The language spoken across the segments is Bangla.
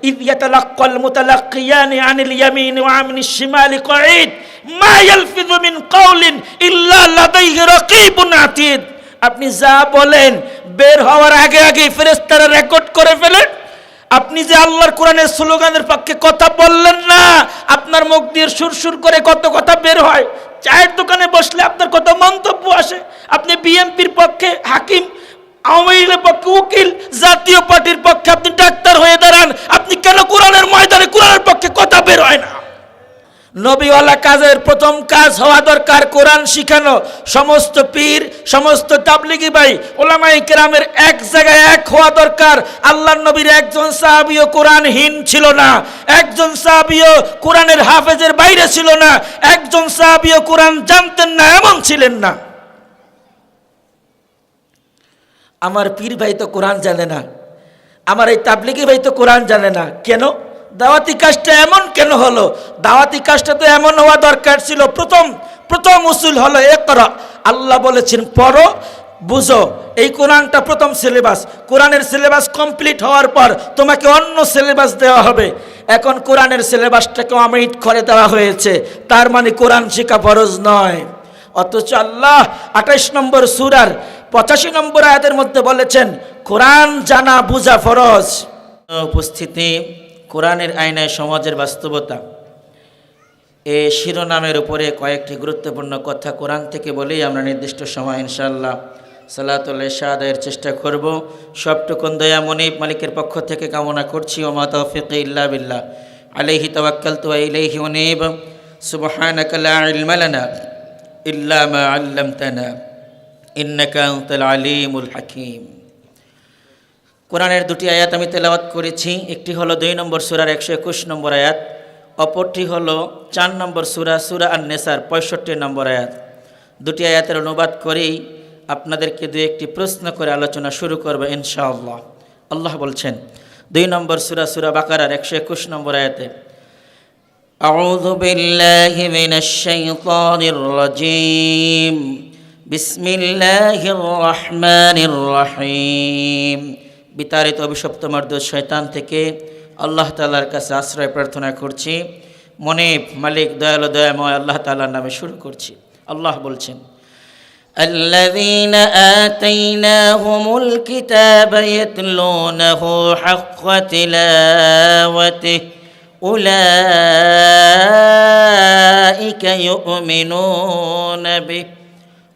ইয ইয়াতালাক্কাল মুতালাক্কিয়ানি আনিল ইয়ামিনি ওয়া আনিশ শিমালি কঈদ মা ইয়ালফিযু মিন কাওলিন ইল্লা লাদাইহি রাকীবুন আতীদ। আপনি যা বলেন বের হওয়ার আগে আগে ফেরেশতারা রেকর্ড করে ফেলেন। আপনি যে আল্লাহর কোরআনের স্লোগানের পক্ষে কথা বললেন না, আপনার মুখ দিয়ে সুরসুর করে কত কথা বের হয়। চায়ের দোকানে বসলে আপনার কত মন্তব্য আসে। আপনি বিএনপির পক্ষে হাকিম, আওয়ামী লীগের পক্ষে উকিল, জাতীয় পার্টির পক্ষে আপনি ডাক্তার হয়ে দাঁড়ান, আপনি কেন কোরআনের ময়দানে কোরআনের পক্ষে কথা বের হয় না? নবীওয়ালা কাজের প্রথম কাজ হওয়া দরকার কোরআন শিখানো। সমস্ত পীর, সমস্ত তাবলিগি ভাই, উলামায়ে কেরামের এক জায়গায় এক হওয়া দরকার। আল্লাহর নবীর একজন সাহাবীও কোরআনহীন ছিল না, একজন সাহাবীও কোরআনের হাফেজের বাইরে ছিল না, একজন সাহাবীও কোরআন জানতেন না এমন ছিলেন না। আমার পীর ভাই তো কোরআন জানে না, আমার এই তাবলিগি ভাই তো কোরআন জানে না, কেন? দাওয়াতি কাজটা এমন কেন হলো? দাওয়াতি কাজটা তো এমন হওয়া দরকার ছিল, প্রথম উসুল হলো ইকরা। আল্লাহ বলেছেন পড়ো, বুঝো। এই কোরআনটা প্রথম সিলেবাস। কোরআনের সিলেবাস কমপ্লিট হওয়ার পর তোমাকে অন্য সিলেবাস দেওয়া হবে। এখন কোরআনের সিলেবাসটাকে অমিট করে দেওয়া হয়েছে, তার মানে কোরআন শেখা ফরজ নয়। অথচ আল্লাহ 28 নম্বর সূরার 85 নম্বর আয়াতের মধ্যে বলেছেন কোরআন জানা বুঝা ফরজ। উপস্থিতি, কোরআনের আয়নায় সমাজের বাস্তবতা, এই শিরোনামের উপরে কয়েকটি গুরুত্বপূর্ণ কথা কোরআন থেকে বলেই আমরা নির্দিষ্ট সময় ইনশাআল্লাহ সালাতুল ইশা আদায়ের চেষ্টা করব। সবটুকুন দয়া মনিব মালিকের পক্ষ থেকে কামনা করছি। ওয়া মা তাওফীকি ইল্লা বিল্লাহ, আলাইহি তাওয়াক্কালতু ওয়া ইলাইহি উনীব। সুবহানাকা লা ইলমা লানা ইল্লা মা আল্লামতানা ইন্নাকা আনতাল আলিমুল হাকীম। কোরআনের দুটি আয়াত আমি তেলাওয়াত করেছি। একটি হলো 2 নম্বর সূরার 121 নম্বর আয়াত, অপরটি হলো 4 নম্বর সূরা সূরা আন-নিসার 65 নম্বর আয়াত। দুটি আয়াতের অনুবাদ করেই আপনাদেরকে দুই একটি প্রশ্ন করে আলোচনা শুরু করব ইনশাআল্লাহ। আল্লাহ বলছেন 2 নম্বর সূরা সূরা বাকারার 121 নম্বর আয়াতে, আউযু বিল্লাহি মিনাশ শাইতানির রাজীম, বিসমিল্লাহির রহমানির রহিম। বিতাড়িত অভিশপ্ত মারদুদ শয়তান থেকে আল্লাহ তাআলার কাছে আশ্রয় প্রার্থনা করছি। মনিব মালিক দয়ালু দয়াময় আল্লাহ তাআলার নামে শুরু করছি। আল্লাহ বলছেন আল্লাযীনা আতাইনাহুমুল কিতাবা ইয়াতলুনাহু হাক্কা তিলাওয়াতিহি উলাইকা ইউমিনুনা বিহি।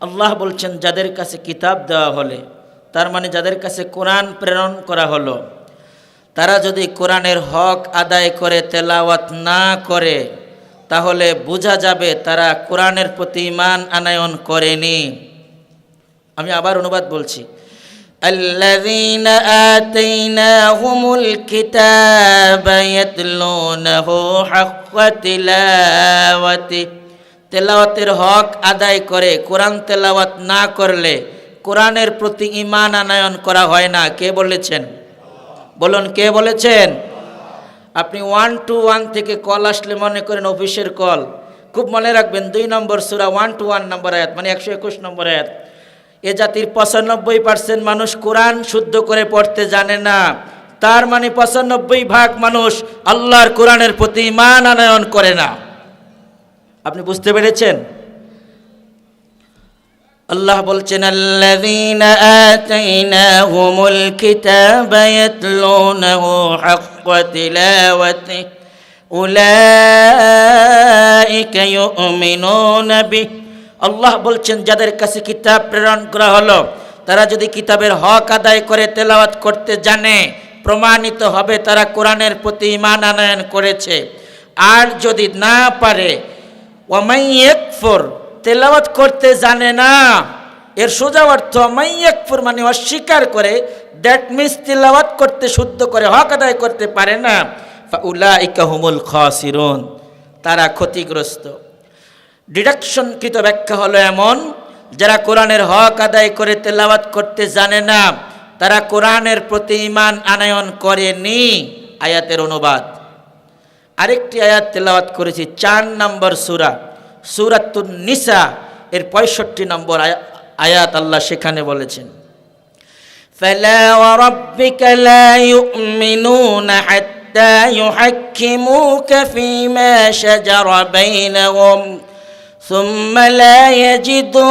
আল্লাহ বলছেন যাদের কাছে কিতাব দেওয়া হলে, তার মানে যাদের কাছে কোরআন প্রেরণ করা হলো, তারা যদি কোরআনের হক আদায় করে তেলাওয়াত না করে তাহলে বোঝা যাবে তারা কোরআনের প্রতি ঈমান আনয়ন করেনি। আমি আবার অনুবাদ বলছি, আল্লাযীনা আতাইনাহুমুল কিতাবা ইয়াতলুনাহু হাক্কা তিলাওয়াতিহি। তেলাওয়াতের হক আদায় করে কোরআন তেলাওয়াত না করলে কোরআনের প্রতি ঈমান আনয়ন করা হয় না। কে বলেছেন? বলুন, কে বলেছেন? আপনি 121 থেকে কল আসলে মনে করেন অফিসের কল। খুব মনে রাখবেন 2 নম্বর সূরা 121 নম্বর আয়াত মানে 121 নম্বর আয়াত। এ জাতির 95% মানুষ কোরআন শুদ্ধ করে পড়তে জানে না, তার মানে 95% মানুষ আল্লাহর কোরআনের প্রতি ঈমান আনয়ন করে না। আপনি বুঝতে পেরেছেন? আল্লাহ বলছেন আল্লাযীনা আতাইনাহুমুল কিতাবা ইয়াতলুনাহু হাক্কা তিলাওয়াতিহি উলাইকা ইউমিনুনা বিহি। আল্লাহ বলছেন যাদের কাছে কিতাব প্রেরণ করা হলো তারা যদি কিতাবের হক আদায় করে তেলাওয়াত করতে জানে, প্রমাণিত হবে তারা কোরআনের প্রতি ঈমান আনয়ন করেছে। আর যদি না পারে, ওয়ামান ইয়াকফুর, তেলাওয়াত করতে জানে না, এর সোজা অর্থ ওয়ামান ইয়াকফুর মানে অস্বীকার করে, দ্যাট মিন্স তেলাওয়াত করতে শুদ্ধ করে হক আদায় করতে পারে না, ফাউলাইকা হুমুল খাসিরুন, তারা ক্ষতিগ্রস্ত। ডিডাকশনকৃত ব্যাখ্যা হলো এমন, যারা কোরআনের হক আদায় করে তেলাওয়াত করতে জানে না তারা কোরআনের প্রতি ঈমান আনয়ন করেনি। আয়াতের অনুবাদ আরেকটি আয়াত তেলাওয়াত করেছি 4 নম্বর সূরা সূরাতুন নিসা এর 65 নম্বর আয়াত। আল্লাহ সেখানে বলেছেন ফালা ওয়া রাব্বিকা লা ইউমিনুনা হাত্তা হাত্তা ইউহাক্কিমুকা ফীমা শাজারা বাইনাহুম সুম্মা লা ইয়াজিদু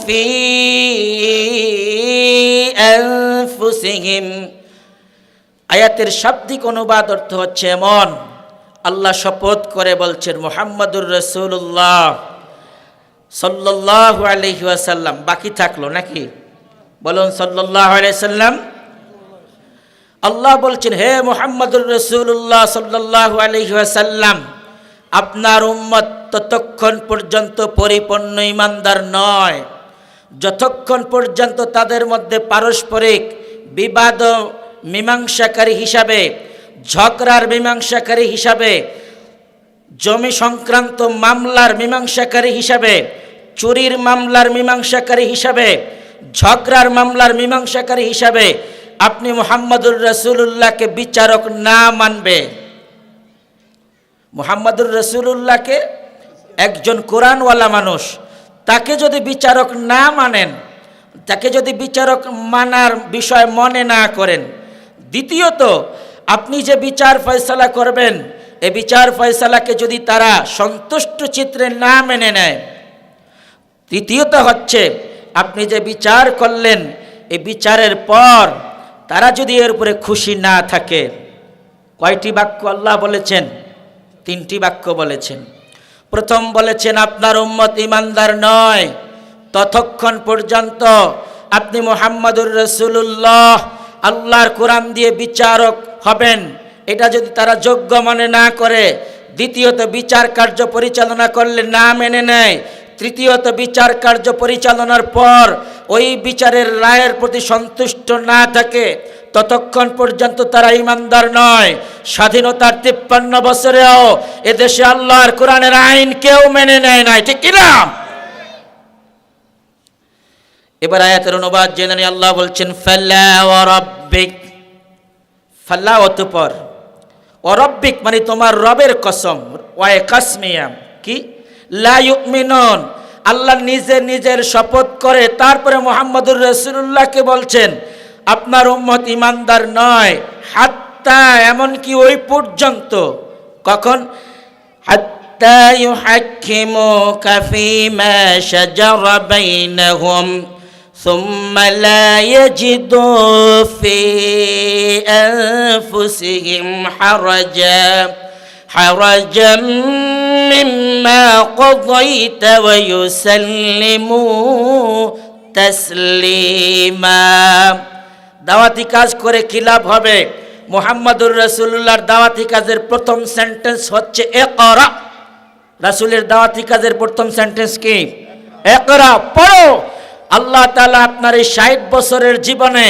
ফী আনফুসিহিম। আয়াতের শাব্দিক অনুবাদ অর্থ হচ্ছে এমন, আল্লাহ শপথ করে বলছেন মুহাম্মাদুর রাসূলুল্লাহ সাল্লাল্লাহু আলাইহি ওয়াসাল্লাম। বাকি থাকলো নাকি? বলুন সাল্লাল্লাহু আলাইহি ওয়াসাল্লাম। আল্লাহ বলছেন, হে মুহাম্মাদুর রাসূলুল্লাহ সাল্লাল্লাহু আলাইহি ওয়াসাল্লাম, আপনার উম্মত ততক্ষণ পর্যন্ত পরিপূর্ণ ঈমানদার নয় যতক্ষণ পর্যন্ত তাদের মধ্যে পারস্পরিক বিবাদ মীমাংসাকারী হিসাবে, ঝগড়ার মীমাংসাকারী হিসাবে, জমি সংক্রান্ত মামলার মীমাংসাকারী হিসাবে, চুরির মামলার মীমাংসাকারী হিসাবে, ঝগড়ার মামলার মীমাংসাকারী হিসাবে আপনি মুহাম্মাদুর রাসূলুল্লাহকে বিচারক না মানবে। মুহাম্মাদুর রাসূলুল্লাহকে একজন কোরআনওয়ালা মানুষ, তাকে যদি বিচারক না মানেন, তাকে যদি বিচারক মানার বিষয় মনে না করেন, দ্বিতীয়ত আপনি যে বিচার ফয়সালা করবেন এই বিচার ফয়সালাকে যদি তারা সন্তুষ্ট চিত্রে না মেনে নেয়, তৃতীয়ত হচ্ছে আপনি যে বিচার করলেন এই বিচারের পর তারা যদি এর উপরে খুশি না থাকে। কয়টি বাক্য আল্লাহ বলেছেন? 3টি বাক্য বলেছেন। প্রথম বলেছেন, আপনার উম্মত ঈমানদার নয় ততক্ষণ পর্যন্ত আপনি মুহাম্মাদুর রাসূলুল্লাহ আল্লাহর কোরআন দিয়ে বিচারক হবেন, এটা যদি তারা যোগ্য মনে না করে, দ্বিতীয়ত বিচার কার্য পরিচালনা করলে না মেনে নেয়, তৃতীয়ত বিচার কার্য পরিচালনার পর ওই বিচারের রায়ের প্রতি সন্তুষ্ট না থাকে, ততক্ষণ পর্যন্ত তারা ঈমানদার নয়। স্বাধীনতার 53 বছরেও এদেশে আল্লাহর কোরআনের আইন কেউ মেনে নেয় নাই, ঠিক কিনা? এবার আয়াতের অনুবাদ জেনে নিই। আল্লাহ বলছেন, ফালা ওয়া রাব্বিক, ফালা অতঃপর, অরব্বিক মানে তোমার রবের কসম, ওয়ায়ে কাসমিয়া কি, লা ইউমিনুন, আল্লাহ নিজের শপথ করে তারপরে মুহাম্মাদুর রাসূলুল্লাহকে বলছেন আপনার উম্মত ঈমানদার নয়, হাত্তা এমনকি ওই পর্যন্ত, কখন? হাত্তা ইউহাক্কিমুকা ফীমা শাজারা বাইনাহুম সুম্মা লা ইয়াজিদু ফী আনফুসিহিম হারাজাম মিম্মা কাযাইতা ওয়া ইউসাল্লিমু তাসলিমা। দাওয়াতি কাজ করে কি লাভ হবে? মুহাম্মাদুর রাসূলুল্লাহর দাওয়াতি কাজের প্রথম সেন্টেন্স হচ্ছে ইকরা। রাসূলের দাওয়াতি কাজের প্রথম সেন্টেন্স কি? ইকরা, পড়ো। আল্লাহ তাআলা আপনার এই 60 বছরের জীবনে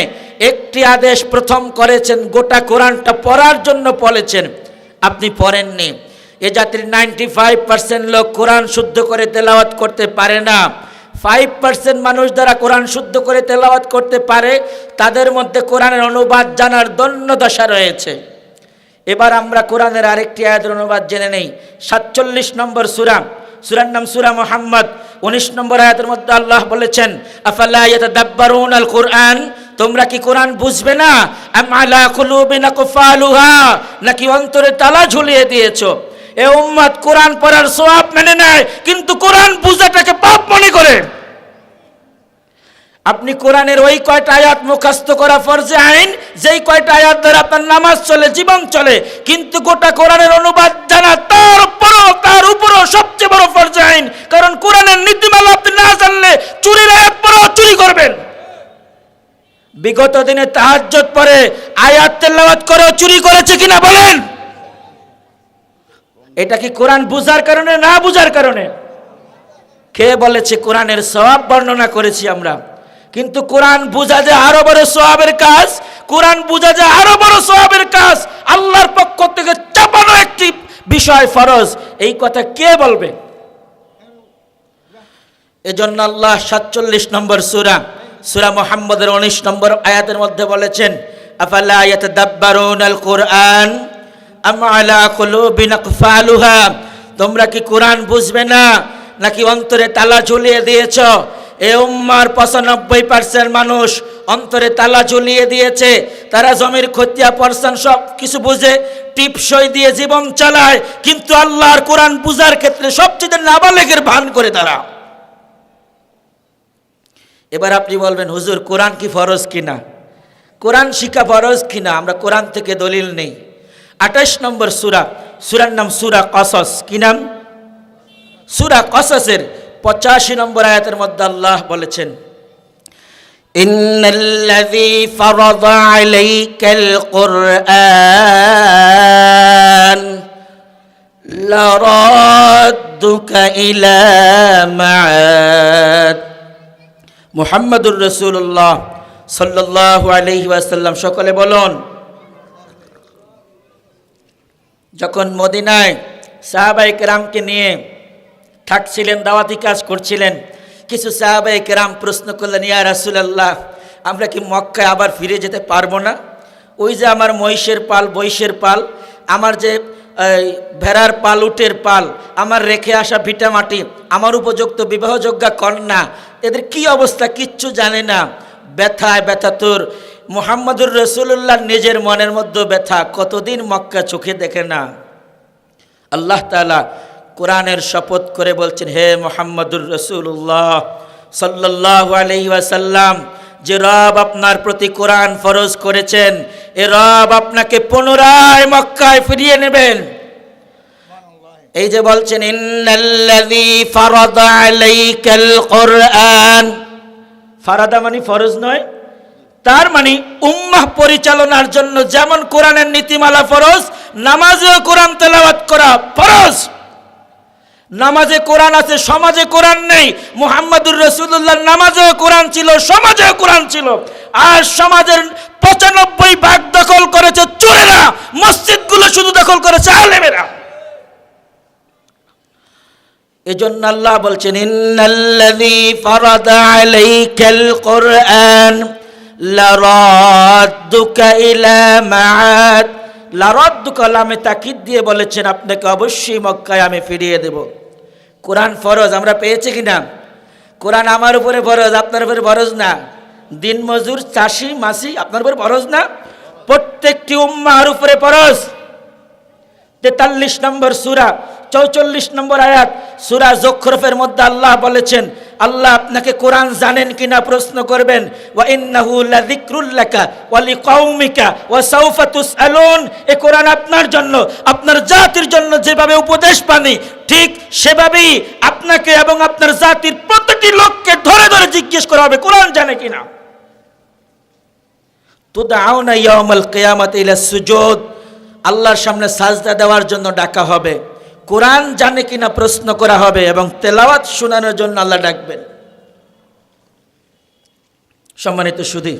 একটি আদেশ প্রথম করেছেন, গোটা কোরআনটা পড়ার জন্য বলেছেন, আপনি পড়েননি। এ জাতির 95% লোক কোরআন শুদ্ধ করে তেলাওয়াত করতে পারে না। 5% মানুষ যারা কোরআন শুদ্ধ করে তেলাওয়াত করতে পারে, তাদের মধ্যে কোরআনের অনুবাদ জানার দন্য দশা রয়েছে। এবার আমরা কোরআনের আরেকটি আয়াতের অনুবাদ জেনে নেই। 47 নম্বর সূরা, সূরার নাম সূরা মুহাম্মদ। 19 নম্বর আয়াতের মধ্যে আল্লাহ বলেছেন, আফালা ইয়াতাদাব্বারুনাল কুরআন, তোমরা কি কোরআন বুঝবে না? আম আলা কুলুবিন আকফালুহা, নাকি অন্তরে তালা ঝুলিয়ে দিয়েছো? এ উম্মত কোরআন পড়ার সওয়াব মেনে নেয়, কিন্তু কোরআন বুঝাটাকে পাপ মনে করে। আপনি কোরআনের ওই কয়টা আয়াত মুখস্থ করা ফরজে আইন, যেই কয়টা আয়াত ধরে আপনার নামাজ চলে, জীবন চলে, কিন্তু গোটা কোরআনের অনুবাদ জানা তার উপরও সবচেয়ে বড় ফরজে আইন। কারণ কোরআনের নীতিমালা আপনি না জানলে চুরির আয়াত পড়াও চুরি করবেন। বিগত দিনে তাহাজ্জুদ পড়ে আয়াত তেলাওয়াত করে চুরি করেছে কিনা বলেন? এটা কি কোরআন বুঝার কারণে না বুঝার কারণে? কে বলেছে কোরআনের সওয়াব বর্ণনা করেছি আমরা, কিন্তু কোরআন বুঝা যে আরো বড় সওয়াবের কাজ, কোরআন বুঝা যে আরো বড় সওয়াবের কাজ, আল্লাহর পক্ষ থেকে চাপানো একটি বিষয় ফরজ, এই কথা কে বলবে? এজন্য আল্লাহ 47 নম্বর সূরা, সূরা মুহাম্মদের 19 নম্বর আয়াতের মধ্যে বলেছেন, আফালা ইয়াতাদাব্বারুনাল কুরআন আম আলা কুলুবিন আকফালুহা, তোমরা কি কোরআন বুঝবে না, নাকি অন্তরে তালা ঝুলিয়ে দিয়েছ? এ উম্মার 95% মানুষ অন্তরে তালা ঝুলিয়ে দিয়েছে। তারা জমির খতিয়া পরসান সব কিছু বুঝে টিপসই দিয়ে জীবন চালায়, কিন্তু আল্লাহর কোরআন বুঝার ক্ষেত্রে সবচেয়ে নাবালেগের ভান করে তারা। এবার আপনি বলবেন, হুজুর কোরআন কি ফরজ কিনা, কোরআন শিক্ষা ফরজ কিনা? আমরা কোরআন থেকে দলিল নেই। 28 নম্বর সূরা, সূরার নাম সূরা কসস। কি নাম? সূরা কসসের 85 নম্বর আয়াতের মধ্যে আল্লাহ বলেছেন, ইন্নাল্লাযী ফারাদা আলাইকাল কুরআন লারাদ্দুকা ইলা মাআদ। মুহাম্মাদুর রাসূলুল্লাহ সাল্লাল্লাহু আলাইহি ওয়াসাল্লাম, সকলে বলুন। যখন মদিনায় সাহাবায়ে কেরামকে নিয়ে থাকছিলেন, দাওয়াতি কাজ করছিলেন, কিছু সাহাবায়ে কেরাম প্রশ্ন করলেন, ইয়া রাসূলুল্লাহ, আমরা কি মক্কায় আবার ফিরে যেতে পারবো না? ওই যে আমার মহিষের পাল, বৈশের পাল, আমার যে ভেড়ার পাল, উটের পাল, আমার রেখে আসা ভিটামাটি, আমার উপযুক্ত বিবাহযোগ্যা কন্যা, এদের কি অবস্থা কিচ্ছু জানে না, ব্যথায় ব্যথাতুর। মুহাম্মদুর রাসূলুল্লাহ নিজের মনের মধ্যে ব্যথা, কতদিন মক্কা চোখে দেখে না। আল্লাহ তাআলা কোরআনের শপথ করে বলছেন, হে মুহাম্মদুর রাসূলুল্লাহ সাল্লাল্লাহু আলাইহি ওয়াসাল্লাম, যে রব আপনার প্রতি কোরআন ফরজ করেছেন, এ রব আপনাকে পুনরায় মক্কায় ফিরিয়ে নেবেন। এই যে বলছেন, ইন্নাল্লাযী ফারাদা আলাইকাল কুরআন, ফারাদা মানে ফরজ নয়, তার মানে উম্মাহ পরিচালনার জন্য যেমন কোরআনের নীতিমালা ফরজ, নামাজেও কোরআন তেলাওয়াত করা ফরজ। নামাজে কোরআন আছে, সমাজে কোরআন নেই। মুহাম্মদুর রাসূলুল্লাহ নামাজেও কোরআন ছিল, সমাজেও কোরআন ছিল। আর সমাজের 95% দখল করেছে চোরেরা, মসজিদগুলো শুধু দখল করেছে আলেমেরা। এজন্য আল্লাহ বলছেন, ইন্নাল্লাযী ফারাদা আলাইকাল কুরআন লারাদ্দুকা ইলা মাআদ। লারাদ্দুকা লামে তাকিদ দিয়ে বলেছেন, আপনাকে অবশ্যই মক্কায় আমি ফিরিয়ে দেব। কোরআন ফরজ আমরা পেয়েছি কিনা? কোরআন আমার উপরে ফরজ, আপনার উপরে ফরজ না। দিনমজুর, চাষি, মাসি, আপনার উপরে ফরজ না? প্রত্যেকটি উম্মাহর উপরে ফরজ। 43 নম্বর সূরা 44 নম্বর আয়াত সূরা যুখরুফের মধ্যে আল্লাহ বলেছেন, আল্লাহ আপনাকে কোরআন জানেন কিনা প্রশ্ন করবেন। ওয়া ইন্নাহু লাযিকরুল লাকা ওয়া লিকাওমিকা ওয়া সাওফা তুসআলুন। এই কোরআন আপনার জন্য, আপনার জাতির জন্য যেভাবে উপদেশ বাণী, ঠিক সেভাবেই আপনাকে এবং আপনার জাতির প্রতিটি লোককে ধরে ধরে জিজ্ঞেস করা হবে কোরআন জানে কিনা। তুদআউনা ইয়াউমাল কিয়ামাতি ইলা সুজুদ, আল্লাহর সামনে সাজদা দেওয়ার জন্য ডাকা হবে। কোরআন জানে কিনা প্রশ্ন করা হবে এবং তেলাওয়াত শোনানোর জন্য আল্লাহ ডাকবেন। সম্মানিত সুধী,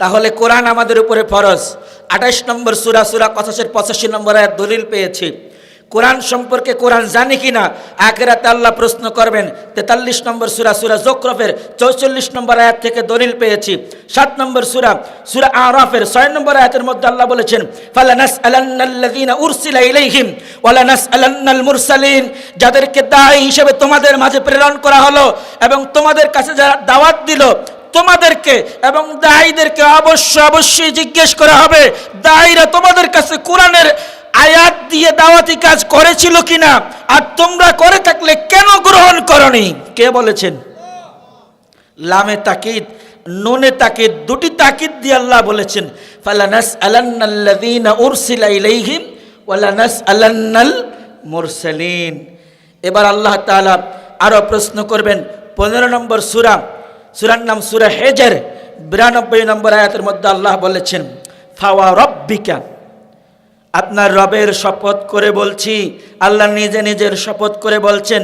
তাহলে কোরআন আমাদের উপরে ফরজ। 28 নম্বর সূরা, সূরা কসসের 85 নম্বর আয়াত দলিল পেয়েছি। কোরআন সম্পর্কে কোরআন জানি কিনা আখিরাতে আল্লাহ প্রশ্ন করবেন। 43 নম্বর সূরা, সূরা যুখরুফের 44 নম্বর আয়াত থেকে দলিল পেয়েছি। 7 নম্বর সূরা, সূরা আরাফের 6 নম্বর আয়াতের মধ্যে আল্লাহ বলেছেন, ফালানাসআলান্নাল্লাযীনা উরসিলা ইলাইহিম ওয়া লানাসআলান্নাল মুরসালিন। যাদেরকে দায়ী হিসেবে তোমাদের মাঝে প্রেরণ করা হলো এবং তোমাদের কাছে যারা দাওয়াত দিল, তোমাদেরকে এবং দায়ীদেরকে অবশ্যই জিজ্ঞেস করা হবে, দায়ীরা তোমাদের কাছে কোরআনের আয়াত দিয়ে দাওয়াতি কাজ করেছিল কিনা, আর তোমরা করে থাকলে কেন গ্রহণ করনি? কে বলেছেন? লামে তাকিদ, নুনে তাকিদ, দুটি তাকিদ দিয়ে আল্লাহ বলেছেন, ফালানাসআলান্নাল্লাযীনা উরসিলা ইলাইহিম ওয়া লানাসআলান্নাল মুরসালিন। এবার আল্লাহ তাআলা আরো প্রশ্ন করবেন। 15 নম্বর সূরা, সূরার নাম সূরা হিজর, 92 নম্বর আয়াতের মধ্যে আল্লাহ বলেছেন, ফাওয়া রাব্বিকা, আপনার রবের শপথ করে বলছি, আল্লাহ নিজে নিজের শপথ করে বলছেন,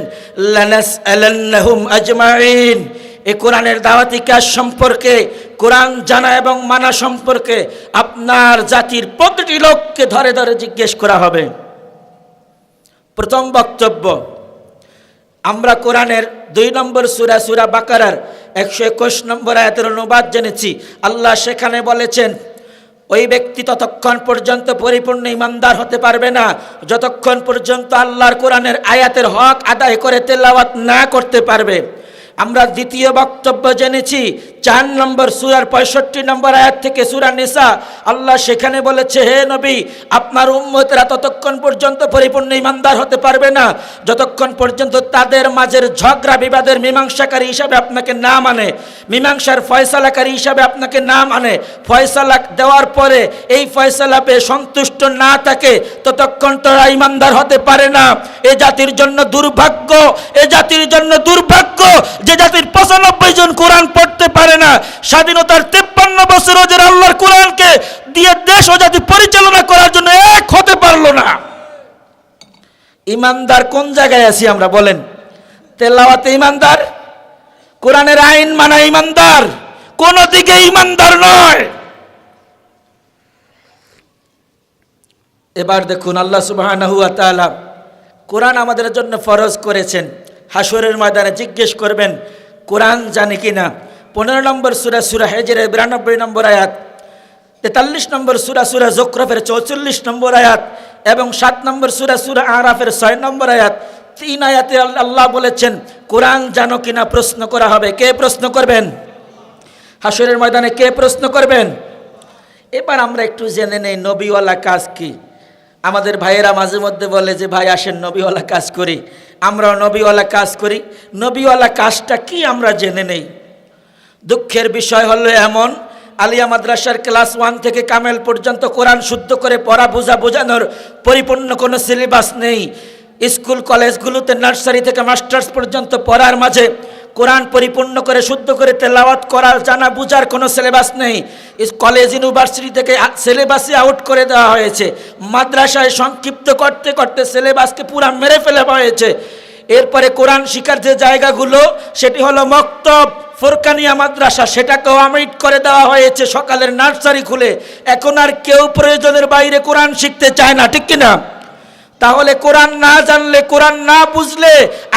লানাসআলান্নাহুম আজমাইন। এই কোরআনের দাওয়াতি কাজ সম্পর্কে, কোরআন জানা এবং মানা সম্পর্কে আপনার জাতির প্রতিটি লোককে ধরে ধরে জিজ্ঞেস করা হবে। প্রথম বক্তব্য, আমরা কোরআনের 2 নম্বর সূরা, সূরা বাকারার 121 নম্বর আয়াতের অনুবাদ জেনেছি। আল্লাহ সেখানে বলেছেন, ওই ব্যক্তি ততক্ষণ পর্যন্ত পরিপূর্ণ ইমানদার হতে পারবে না যতক্ষণ পর্যন্ত আল্লাহর কোরআনের আয়াতের হক আদায় করে তেলাওয়াত না করতে পারবে। আমরা দ্বিতীয় বক্তব্য জেনেছি 4 নম্বর সূরার 65 নম্বর আয়াত থেকে সূরা নিসা। আল্লাহ সেখানে বলেছে, হে নবী, আপনার উম্মতেরা ততক্ষণ পর্যন্ত পরিপূর্ণ ঈমানদার হতে পারবে না যতক্ষণ পর্যন্ত তাদের মাঝের ঝগড়া বিবাদের মীমাংসাকারী হিসাবে আপনাকে না মানে, মীমাংসার ফয়সালাকারী হিসাবে আপনাকে না মানে, ফয়সালা দেওয়ার পরে এই ফয়সালা পেয়ে সন্তুষ্ট না থাকে ততক্ষণ তারা ঈমানদার হতে পারে না। এ জাতির জন্য দুর্ভাগ্য, এ জাতির জন্য দুর্ভাগ্য যে জাতির 95 জন কোরআন পড়তে পারে না। স্বাধীনতার 53 বছরও যারা আল্লাহর কোরআনকে দিয়ে দেশ ও জাতি পরিচালনা করার জন্য এক হতে পারলো না। ইমানদার কোন জায়গায় আছি আমরা বলেন? তেলাওয়াতে ইমানদার, কোরআনের আইন মানা ইমানদার, কোন দিকে ইমানদার নয়। এবার দেখুন, আল্লাহ সুবহানাহু ওয়া তাআলা কোরআন আমাদের জন্য ফরজ করেছেন। হাসরের ময়দানে জিজ্ঞেস করবেন কোরআন জানে কিনা। 15 নম্বর সূরা সূরা হিজরের 92 নম্বর আয়াত, 43 নম্বর সূরা সূরা যুখরুফের 44 নম্বর আয়াত এবং 7 নম্বর সূরা সূরা আরাফের 6 নম্বর আয়াত, 3 আয়াতে আল্লাহ বলেছেন কোরআন জানো কিনা প্রশ্ন করা হবে। কে প্রশ্ন করবেন? হাসরের ময়দানে কে প্রশ্ন করবেন? এবার আমরা একটু জেনে নেই নবীওয়ালা কাজ কি। আমাদের ভাইয়েরা মাঝে মধ্যে বলে যে ভাই আসেন নবীওয়ালা কাজ করি। আমরাও নবীওয়ালা কাজ করি। নবীওয়ালা কাজটা কি আমরা জেনে নেই। দুঃখের বিষয় হলো এমন, আলিয়া মাদ্রাসার ক্লাস 1 থেকে কামেল পর্যন্ত কোরআন শুদ্ধ করে পড়া বোঝানোর পরিপূর্ণ কোনো সিলেবাস নেই। স্কুল কলেজগুলোতে নার্সারি থেকে মাস্টার্স পর্যন্ত পড়ার মাঝে কোরআন পরিপূর্ণ করে শুদ্ধ করে তেলাওয়াত করার জানা বুঝার কোনো সিলেবাস নেই। কলেজ ইউনিভার্সিটি থেকে সিলেবাসই আউট করে দেওয়া হয়েছে। মাদ্রাসায় সংক্ষিপ্ত করতে করতে সিলেবাসকে পুরা মেরে ফেলা হয়েছে। এরপরে কোরআন শিক্ষার যে জায়গাগুলো সেটি হলো মক্তব, ফুরকানিয়া মাদ্রাসা, সেটাকেও অমিট করে দেওয়া হয়েছে সকালের নার্সারি খুলে। এখন আর কেউ প্রয়োজনের বাইরে কোরআন শিখতে চায় না, ঠিক কিনা? তাহলে কোরআন না জানলে, কোরআন না বুঝলে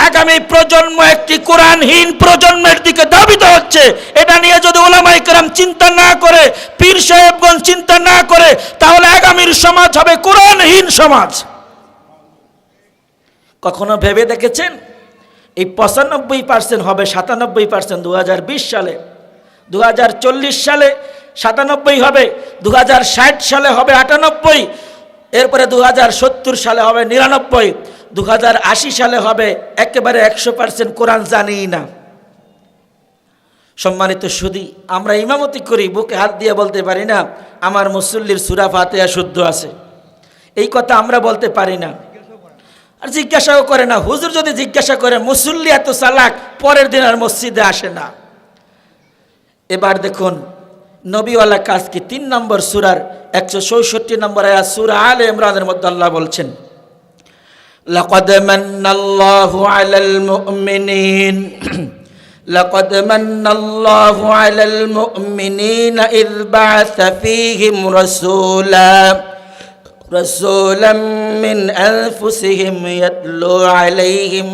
আগামী প্রজন্ম একটি কোরআনহীন প্রজন্মের দিকে ধাবিত হচ্ছে। এটা নিয়ে যদি উলামায়ে কেরাম চিন্তা না করে, পীর সাহেবগণ চিন্তা না করে, তাহলে আগামীর সমাজ হবে কোরআনহীন সমাজ। কখনো ভেবে দেখেছেন এই 95% হবে 97% 2020 সালে, 2040 সালে 97 হবে, 2060 সালে হবে 98, এরপরে 2070 সালে হবে 99, 2080 সালে হবে একেবারে 100% কোরআন জানি না। সম্মানিত সুধী, আমরা ইমামতি করি, বুকে হাত দিয়ে বলতে পারি না আমার মুসল্লির সূরা ফাতিহা শুদ্ধ আছে। এই কথা আমরা বলতে পারি না, আর জিজ্ঞাসাও করে না। হুজুর যদি জিজ্ঞাসা করে, মুসল্লি এত চালাক, পরের দিন আর মসজিদে আসে না। এবার দেখুন নবীওয়ালা কাজ কি। 3 নম্বর সূরার 166 নম্বর আয়াত সূরা আলে ইমরানের মধ্যে আল্লাহ বলছেন, লাকাদ মান্নাল্লাহু আলাল মুমিনিন লাকাদ মান্নাল্লাহু আলাল মুমিনিনা ইয বা'আসা ফীহিম রাসূলাম মিন আনফুসিহিম ইয়াতলু আলাইহিম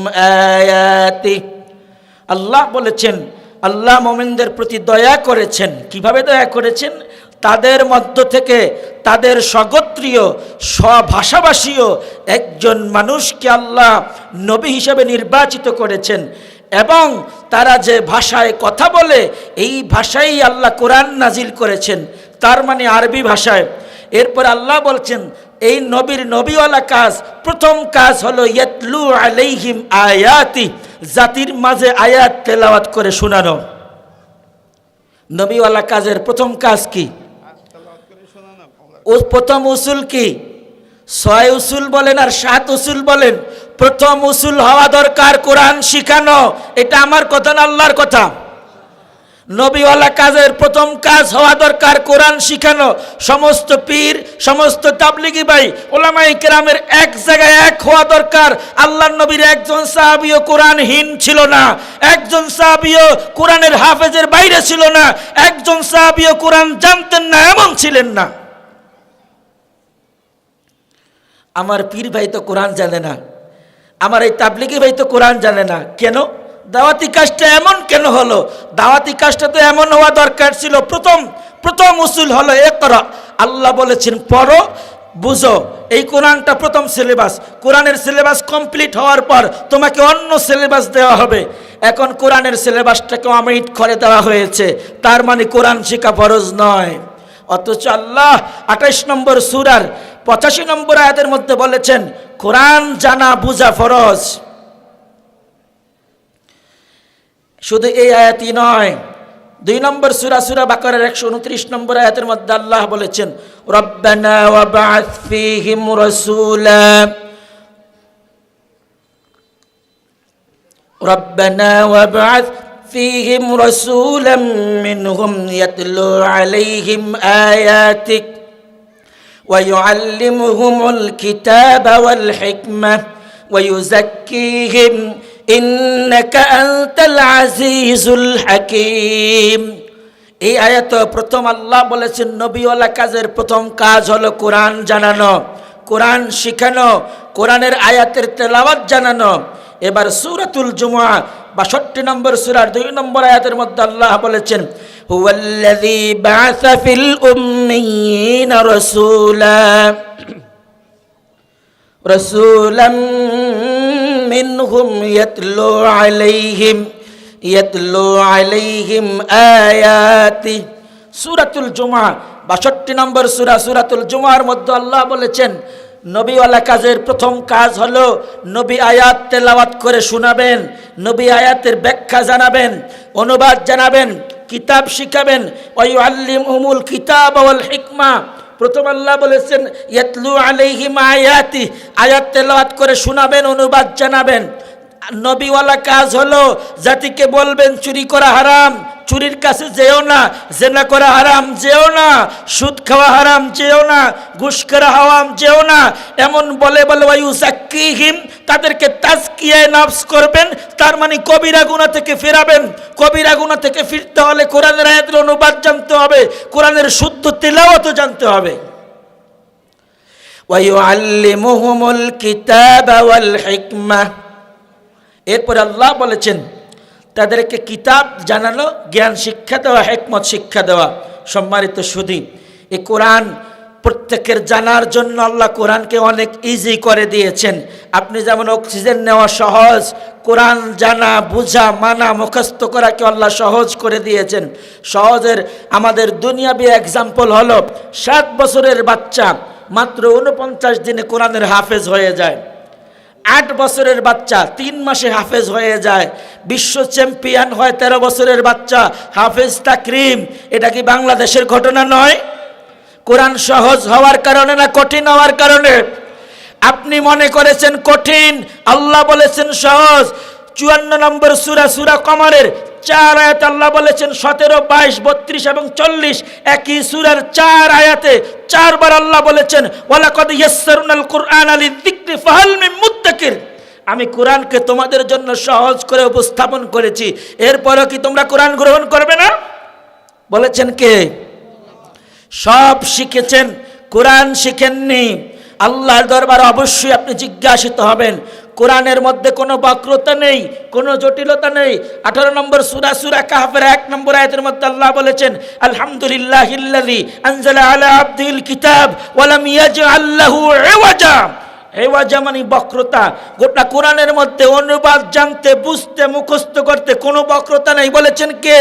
আয়াতিহি। আল্লাহ বলেছেন আল্লাহ মুমিনদের প্রতি দয়া করেছেন। কিভাবে দয়া করেছেন? তাদের মধ্য থেকে তাদের স্বগোত্রীয় স্বভাষাভাষীয় একজন মানুষকে আল্লাহ নবী হিসেবে নির্বাচিত করেছেন এবং তারা যে ভাষায় কথা বলে এই ভাষায় আল্লাহ কোরআন নাজিল করেছেন, তার মানে আরবি ভাষায়। এরপর আল্লাহ বলছেন এই নবীর নবীওয়ালা কাজ, প্রথম কাজ হলো ইয়াতলু আলাইহিম আয়াতি, জাতির মাঝে আয়াত তেলাওয়াত করে শোনানো। নবীওয়ালা কাজের প্রথম কাজ কি? প্রথম উসুল কি? 6 উসুল বলেন আর 7 উসুল বলেন, প্রথম উসুল হওয়া দরকার কোরআন শিখানো। এটা আমার কথা না, আল্লাহর কথা। নবীওয়ালা কাজের প্রথম কাজ হওয়া দরকার কোরআন শিখানো। সমস্ত পীর, সমস্ত তাবলিগি ভাই, উলামায়ে কেরামের এক জায়গায় এক হওয়া দরকার। আল্লাহর নবীর একজন সাহাবীও কোরআনহীন ছিল না, একজন সাহাবীও কোরআনের হাফেজের বাইরে ছিল না, একজন সাহাবীও কোরআন জানতেন না এমন ছিলেন না। আমার পীর ভাই তো কোরআন জানে না, আমার এই তাবলিগি ভাই তো কোরআন জানে না। কেন? দাওয়াতি কাজটা এমন কেন হলো? দাওয়াতি কাজটা তো এমন হওয়া দরকার ছিল, প্রথম উসুল হলো ইকরা। আল্লাহ বলেছেন পড়ো, বুঝো এই কোরআনটা প্রথম সিলেবাস, কোরআনের সিলেবাস কমপ্লিট হওয়ার পর তোমাকে অন্য সিলেবাস দেওয়া হবে। এখন কোরআনের সিলেবাসটাকে অমিট করে দেওয়া হয়েছে, তার মানে কোরআন শেখা ফরজ নয়। অথচ আল্লাহ 28 নম্বর সূরার 85 নম্বর আয়াতের মধ্যে বলেছেন কোরআন জানা বুঝা ফরজ। শুধু এই আয়াতই নয়, 2 নম্বর সূরা সূরা বাকারার 129 নম্বর আয়াতের মধ্যে আল্লাহ বলেছেন রব্বানা ওয়াবআথ ফীহিম রাসূলা রব্বানা ওয়াবআথ ফীহিম রাসূলাম মিনহুম ইয়াতলু আলাইহিম আয়াতিক ওয়া ইউআল্লিমুহুমুল কিতাবা ওয়াল হিকমা ওয়া ইউযাক্কিহিম ইন্নাকা আনতাল আজিজুল হাকীম। এই আয়াত প্রথম আল্লাহ বলেছেন নবীওয়ালা কাজের প্রথম কাজ হলো কোরআন জানানো, কোরআন শিখানো, কোরআনের আয়াতের তেলাওয়াত জানানো। এবার সূরাতুল জুমআ 62 নম্বর সূরার 2 নম্বর আয়াতের মধ্যে আল্লাহ বলেছেন হুয়াল্লাযী বা'আসা ফিল উম্মিয়িনা রাসূলাম মিনহুম ইয়াতলু আলাইহিম আয়াতি। সূরাতুল জুমআ 62 নম্বর সূরা সূরাতুল জুমআর মধ্যে আল্লাহ বলেছেন নবীওয়ালা কাজের প্রথম কাজ হলো নবী আয়াত তেলাওয়াত করে শোনাবেন, নবী আয়াতের ব্যাখ্যা জানাবেন, অনুবাদ জানাবেন, কিতাব শিখাবেন। ওয়া ইউআল্লিমুহুমুল কিতাবা ওয়াল হিকমা, প্রথম আল্লাহ বলেছেন ইয়াতলু আলাইহিম আয়াতি, আয়াত তেলাওয়াত করে শোনাবেন, অনুবাদ জানাবেন। নবীওয়ালা কাজ হলো জাতিকে বলবেন চুরি করা হারাম, চুরির কাছে যেও না, জেনা করা হারাম যেও না, সুদ খাওয়া হারাম যেও না, ঘুষ খাওয়া হারাম যেও না, এমন বলে বলে ওয়ায়ুযাক্কিহিম, তাদেরকে তাজকিয়ায়ে নফস করবেন। তার মানে কবিরা গুনাহ থেকে ফেরাবেন। কবিরা গুনাহ থেকে ফিরতে হলে কোরআনের আয়াতের অনুবাদ জানতে হবে, কোরআনের শুদ্ধ তেলাওয়াতও জানতে হবে। ওয়ায়ুআল্লিমুহুমুল কিতাবা ওয়াল হিকমা, এরপর আল্লাহ বলেছেন তাদেরকে কিতাব জানানো, জ্ঞান শিক্ষা দেওয়া, হিকমত শিক্ষা দেওয়া। সম্মানিত সুধী, এই কোরআন প্রত্যেকের জানার জন্য আল্লাহ কোরআনকে অনেক ইজি করে দিয়েছেন। আপনি যেমন অক্সিজেন নেওয়া সহজ, কোরআন জানা বুঝা মানা মুখস্থ করাকে আল্লাহ সহজ করে দিয়েছেন। সহজের আমাদের দুনিয়াবি এক্সাম্পল হলো 7 বছরের বাচ্চা মাত্র 49 দিনে কোরআনের হাফেজ হয়ে যায়। 8 বছরের বাচ্চা 3 মাসে হাফেজ হয়ে যায়। বিশ্ব চ্যাম্পিয়ন হয় 13 বছরের বাচ্চা, হাফেজ তাকরিম। এটা কি বাংলাদেশের ঘটনা নয়? কোরআন সহজ হওয়ার কারণে না কঠিন হওয়ার কারণে? আপনি মনে করেছেন কঠিন, আল্লাহ বলেছেন সহজ। 54 নম্বর সূরা সূরা কমরের 4 আয়াতে আল্লাহ বলেছেন 17, 22, 32 এবং 40। একই সূরার 4 আয়াতে 4 বার আল্লাহ বলেছেন ওয়ালাকাদ ইয়াসসারনাল কুরআনা লিযিকরি ফাহাল মিন মুদ্দাকির। আমি কোরআনকে তোমাদের জন্য সহজ করে উপস্থাপন করেছি, এরপরও কি তোমরা কোরআন গ্রহণ করবে না? বলেছেন কে? সব শিখেছেন, কোরআন শিখেননি। আল্লাহর দরবারে অবশ্যই আপনি জিজ্ঞাসিত হবেন। কোরআনের মধ্যে কোনো বক্রতা নেই, কোনো জটিলতা নেই। 18 নম্বর সূরা সূরা কাহফের 1 নম্বর আয়াতের মধ্যে আল্লাহ বলেছেন আলহামদুলিল্লাহিল্লাযী আনজালা আলা আবদিল কিতাব ওয়া লাম ইয়াজআল লাহু ইওয়াজা। ইওয়াজা মানে বক্রতা। গোটা কোরআনের মধ্যে অনুবাদ জানতে, বুঝতে, মুখস্থ করতে কোনো বক্রতা নেই। বলেছেন কে?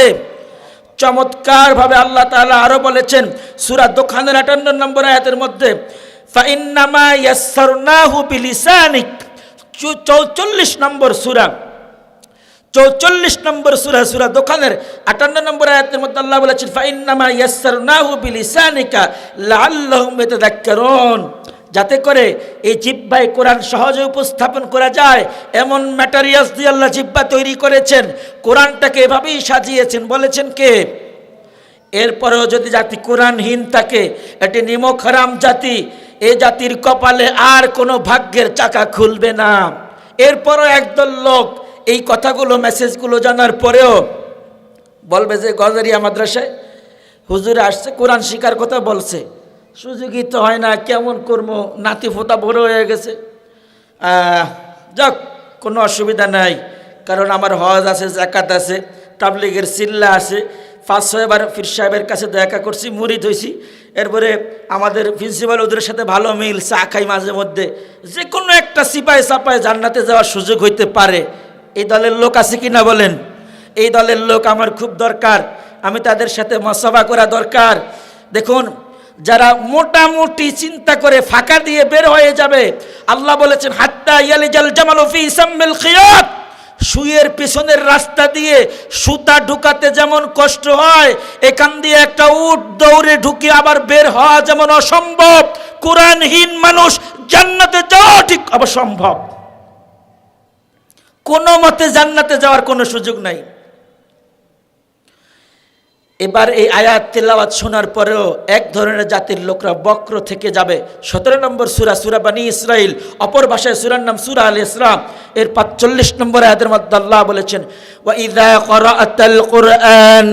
চমৎকার ভাবে আল্লাহ তাআলা আরো বলেছেন সূরা দোখানের 58 নম্বর আয়াতের মধ্যে ফাইন্নামা ইয়াসসারনাহু বিলিসানিক। 44 নম্বর সূরা, 44 নম্বর সূরা সূরা দোখানের 58 নম্বর আয়াতের মধ্যে আল্লাহ বলেছেন ফাইন্নামা ইয়াসসারনাহু বিলিসানিকা লাআল্লাহুম ইয়াতাযাক্কারুন। যাতে করে এই জিহ্বায় কোরআন সহজে উপস্থাপন করা যায় এমন ম্যাটেরিয়ালস দিয়ে আল্লাহ জিহ্বা তৈরি করেছেন। কোরআনটাকে এভাবেই সাজিয়েছেন। বলেছেন কে? এরপরেও যদি জাতি কোরআনহীন থাকে, এটি নিমক হারাম জাতি, এই জাতির কপালে আর কোনো ভাগ্যের চাকা খুলবে না। এরপরও একদল লোক এই কথাগুলো, মেসেজগুলো জানার পরেও বলবে যে গজারিয়া মাদ্রাসায় হুজুর আসছে, কোরআন শিকার কথা বলছে, সুযোগই তো হয় না, কেমন করবো, নাতি ফোতা বড় হয়ে গেছে। যাক, কোনো অসুবিধা নাই, কারণ আমার হজ আছে, যাকাত আছে, তাবলীগের সিল্লা আছে। 5-6 বার পীর সাহেবের কাছে দেখা করছি, মুরিদ হয়েছি, এরপরে আমাদের প্রিন্সিপাল ওদের সাথে ভালো মিল, চা খাই মাঝে মধ্যে। যে কোনো একটা সিপাই সাপায় জান্নাতে যাওয়ার সুযোগ হইতে পারে। এই দলের লোক আছে কি না বলেন? এই দলের লোক আমার খুব দরকার, আমি তাদের সাথে মশাবা করা দরকার। দেখুন, যারা মোটামুটি চিন্তা করে ফাঁকা দিয়ে বের হয়ে যাবে, আল্লাহ বলেছেন হাত্তা ইয়ালিজাল জামালু ফি সাম্মিল খিয়াত, সুয়ের পিছনের রাস্তা দিয়ে সুতা ঢুকাতে যেমন কষ্ট হয়, এখান দিয়ে একটা উট দৌড়ে ঢুকে আবার বের হওয়া যেমন অসম্ভব, কোরআনহীন মানুষ জান্নাতে যাওয়া ঠিক অসম্ভব। কোনো মতে জান্নাতে যাওয়ার কোনো সুযোগ নাই। এবার এই আয়াত তেলাওয়াত শোনার পরেও এক ধরনের জাতির লোকরা বক্র থেকে যাবে। 17 নম্বর সূরা, সূরা বনী ইসরাইল, অপর ভাষায় সূরার নাম সূরা আল ইসরা, এর 45 নম্বর আয়াতের মধ্যে আল্লাহ বলেছেন ওয়া ইযা ক্বারাআতাল কুরআন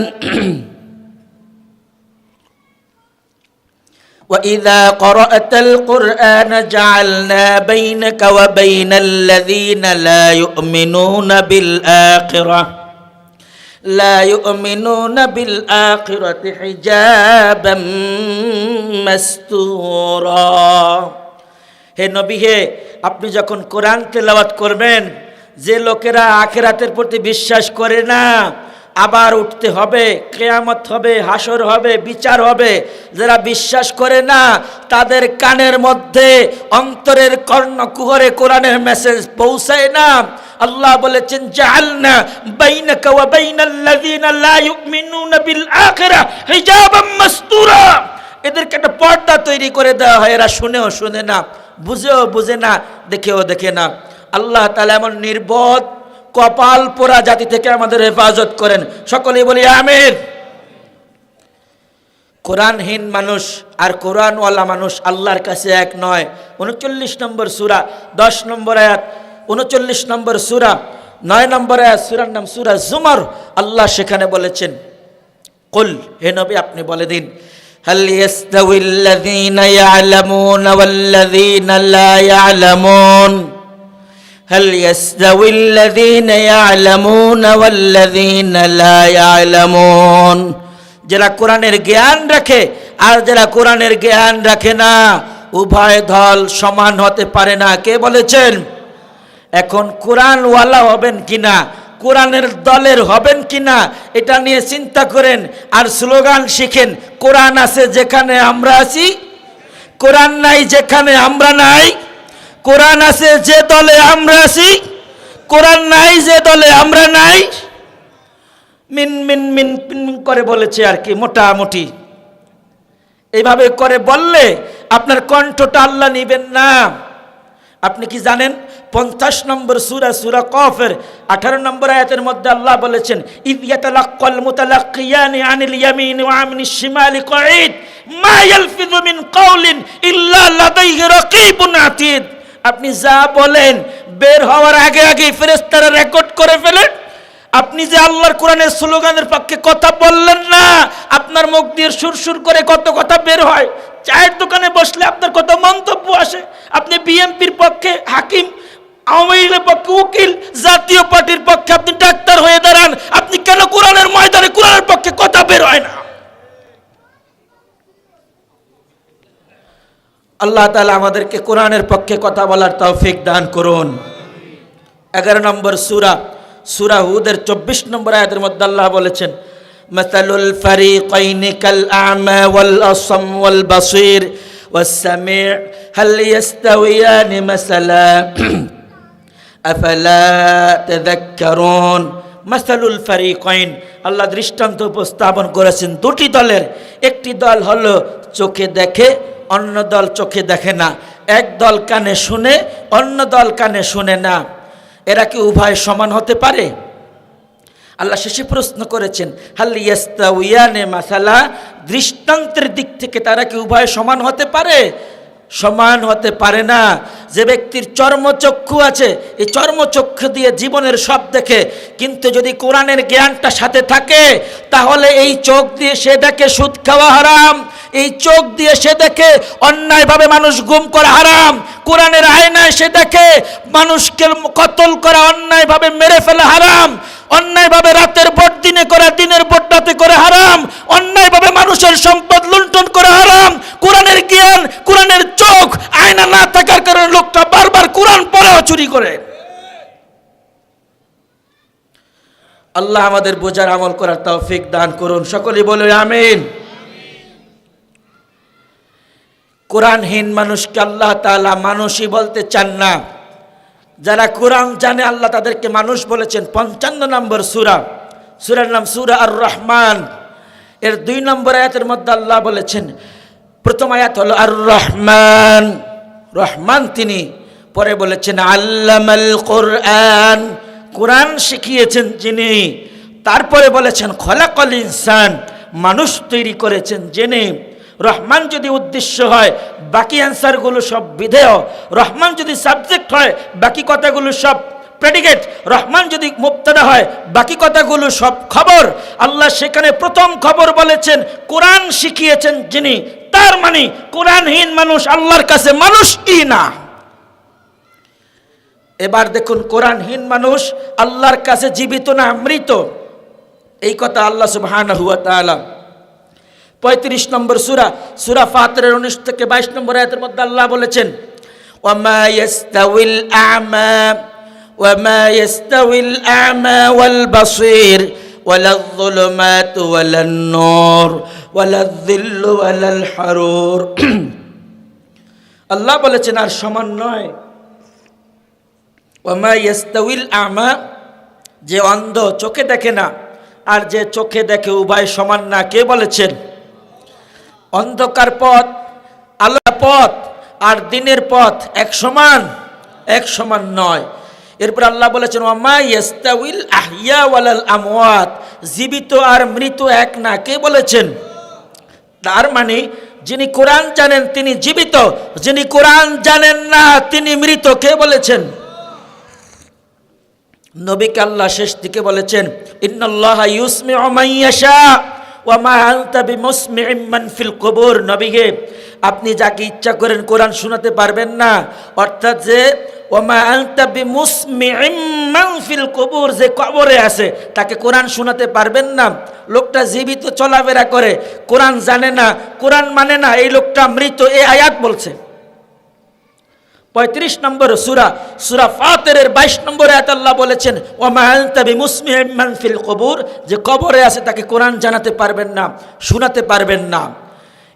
وَإِذَا قَرَأْتَ الْقُرْآنَ جَعَلْنَا بَيْنَكَ وَبَيْنَ الَّذِينَ لَا يُؤْمِنُونَ بِالْآخِرَةِ حِجَابًا مَسْتُورًا। হে নবী, হে আপনি যখন কোরআন তেলাওয়াত করবেন, যে লোকেরা আখিরাতের প্রতি বিশ্বাস করে না, আবার উঠতে হবে, কিয়ামত হবে, হাসর হবে, বিচার হবে, যারা বিশ্বাস করে না তাদের কানের মধ্যে, অন্তরের কর্ণকুহরে কোরআনের মেসেজ পৌঁছায় না। আল্লাহ বলেছেন জাআলনা বাইনাকা ওয়া বাইনাল্লাযিনা লা ইউমিনুনা বিল আখিরাহ হিজাবাম মাসতুরা, এদেরকে একটা পর্দা তৈরি করে দেওয়া হয়, এরা শুনেও শুনে না, বুঝেও বুঝে না, দেখেও দেখে না। আল্লাহ তাআলা এমন নির্বোধ কপাল পোড়া জাতি থেকে আমাদের হেফাজত করেন, সকলেই বলি আমিন। কোরআনহীন মানুষ আর কোরআনওয়ালা মানুষ আল্লাহর কাছে এক নয়। 39 নম্বর সূরা 10 নম্বর আয়াত, 39 নম্বর সূরা 9 নম্বর আয়াত, সূরার নাম সূরা জুমার। আল্লাহ সেখানে বলেছেন কুল, হে নবী আপনি বলে দিন, হাল ইয়াস্তাউিল্লাযীনা ইয়ালামুনা ওয়াল্লাযীনা লা ইয়ালামুন, হাল ইয়াস্তাউিল্লাযীনা ইয়ালামুনা ওয়াল্লাযীনা লা ইয়ালামুন। যারা কোরআনের জ্ঞান রাখে আর যারা কোরআনের জ্ঞান রাখে না, উভয় দল সমান হতে পারে না। কে বলেছেন? এখন কোরআনওয়ালা হবেন কিনা, কোরআনের দলের হবেন কিনা, এটা নিয়ে চিন্তা করেন আর স্লোগান শিখেন। কোরআন আছে যেখানে আমরা আছি, কোরআন নাই যেখানে আমরা নাই। কোরআন আছে যে দলে আমরা আছি, কোরআন নাই যে দলে আমরা নাই। মিন মিন মিন মিন করে বলেছে আর কি, মোটামুটি এইভাবে করে বললে আপনার কণ্ঠটা আল্লাহ নিবেন না। আপনি কি জানেন 50 নম্বর সূরা, সূরা কফের 18 নম্বর আয়াতের মধ্যে আল্লাহ বলেছেন ইয ইয়াতালাক্কাল মুতালাক্কিয়ানি আনিল ইয়ামিনি ওয়া আনিশ শিমালি কঈদ মা ইয়ালফিযু মিন কাওলিন ইল্লা লাদাইহি রাকীবুন আতীদ। আপনি যা বলেন বের হওয়ার আগে আগে ফেরেশতারা রেকর্ড করে ফেলেন। আপনি যে আল্লাহর কোরআনের স্লোগানের পক্ষে কথা বললেন না, আপনার মুখ দিয়ে সুরসুর করে কত কথা বের হয়। চায়ের দোকানে বসলে আপনার কত মন্তব্য আসে। আপনি বিএনপির পক্ষে হাকিম, আওয়ামী লীগের পক্ষে উকিল, জাতীয় পার্টির পক্ষে আপনি ডাক্তার হয়ে দাঁড়ান, আপনি কেন কোরআনের ময়দানে কোরআনের পক্ষে কথা বের হয় না? আল্লাহ তাআলা আমাদেরকে কোরআনের পক্ষে কথা বলার তৌফিক দান করুন। 11 নম্বর সূরা, সূরা হুদের 24 নম্বর আয়াতের মধ্যে আল্লাহ বলেছেন মাসালুল ফারিকাইনি কাল আ'মা ওয়াল আসম ওয়াল বাসীর ওয়াস সামি' হাল ইয়াস্তাওয়ানি মাসালা আফালা তাযাক্কারুন। মাসালুল ফারিকাইন, আল্লাহ দৃষ্টান্ত উপস্থাপন করেছেন দুটি দলের। একটি দল হলো চোখে দেখে, অন্য দল চোখে দেখে না। এক দল কানে শুনে, অন্য দল কানে শুনে না। এরা কি উভয় সমান হতে পারে? আল্লাহ শেষে প্রশ্ন করেছেন হাল ইয়াস্তাউয়ানি মাসালা, দৃষ্টান্তের দিক থেকে তারা কি উভয় সমান হতে পারে? সমান হতে পারে না। যে ব্যক্তির চর্মচক্ষু আছে, এই চর্মচক্ষু দিয়ে জীবনের সব দেখে, কিন্তু যদি কোরআনের জ্ঞানটা সাথে থাকে তাহলে এই চোখ দিয়ে সে দেখে সুদ খাওয়া হারাম, এই চোখ দিয়ে সে দেখে অন্যায়ভাবে মানুষ গুম করা হারাম, কোরআনের আয়নায় সে দেখে মানুষকে কতল করা, অন্যায়ভাবে মেরে ফেলা হারাম, অন্যায়ভাবে রাতের পর দিনে করা, দিনের পর রাতে করে হারাম, অন্যায়ভাবে মানুষের সম্পদ লুণ্ঠন করা হারাম। কোরআনের জ্ঞান, কোরআনের চোখ, আয়না না থাকার কারণে লোকটা বারবার কোরআন পড়াও চুরি করে। আল্লাহ আমাদের বোঝার আমল করার তৌফিক দান করুন, সকলে বলে আমিন। কোরআনহীন মানুষকে আল্লাহ তাআলা মানুষই বলতে চান না। যারা কোরআন জানে আল্লাহ তাদেরকে মানুষ বলেছেন। 55 নম্বর সূরার নাম সূরা আর রহমান, এর 2 নম্বর আয়াতের মধ্যে আল্লাহ বলেছেন, প্রথম আয়াত হলো আর রহমান, রহমান তিনি, পরে বলেছেন আল্লামাল কোরআন, কোরআন শিখিয়েছেন যিনি, তারপরে বলেছেন খলাকাল ইনসান, মানুষ তৈরি করেছেন যিনি। রহমান যদি উদ্দেশ্য হয় বাকি অ্যান্সারগুলো সব বিধেয়, রহমান যদি সাবজেক্ট হয় বাকি কথাগুলো সব প্রেডিকেট, রহমান যদি মুবতাদা হয় বাকি কথাগুলো সব খবর। আল্লাহ সেখানে প্রথম খবর বলেছেন কোরআন শিখিয়েছেন যিনি, তার মানে কোরআনহীন মানুষ আল্লাহর কাছে মানুষই না। এবার দেখুন কোরআনহীন মানুষ আল্লাহর কাছে জীবিত না মৃত, এই কথা আল্লাহ সুবহানাহু ওয়া তাআলা 35 নম্বর সূরা ফাতিরের 19 থেকে 22 নম্বর আয়াতের মধ্যে আল্লাহ বলেছেন, ওয়ামা ইয়াস্তাউিল আ'মা ওয়াল বাসীর ওয়ালায-যুলুমাতু ওয়ালান-নূর ওয়ালায-যিল্লু ওয়ালাল হারুর। আল্লাহ বলেছেন আর সমান নয়। ওয়ামা ইয়াস্তাউিল আ'মা, যে অন্ধ চোখে দেখে না আর যে চোখে দেখে উভয় সমান না। কে বলেছেন? অন্ধকার পথ, আলোর পথ আর দিনের পথ এক সমান নয়। এরপর আল্লাহ বলেছেন ওয়ামা ইয়াস্তাউিল আহইয়া ওয়ালাল আমওয়াত, জীবিত আর মৃত এক না। কে বলেছেন? তার মানে যিনি কোরআন জানেন তিনি জীবিত, যিনি কোরআন জানেন না তিনি মৃত। কে বলেছেন? নবীকে আল্লাহ শেষ দিকে বলেছেন ইন্নাল্লাহা ইউসমিউ মান ইয়াশা ওয়া মা আনতা বিমুসমিইম মান ফিল কুবুর। নবীকে আপনি যাকে ইচ্ছা করেন কোরআন শোনাতে পারবেন না, অর্থাৎ যে ওয়া মা আনতা বিমুসমিইম মান ফিল কুবুর, যে কবরে আছে তাকে কোরআন শোনাতে পারবেন না। লোকটা জীবিত চলাফেরা করে, কোরআন জানে না, কোরআন মানে না, এই লোকটা মৃত। এই আয়াত বলছে 35 নম্বর সূরা ফাতিরের 22 নম্বর আয়াত আল্লাহ বলেছেন ওয়ামা আনতা বিমুসমিইম মান ফিল কুবুর, যে কবরে আছে তাকে কোরআন জানাতে পারবেন না, শোনাতে পারবেন না।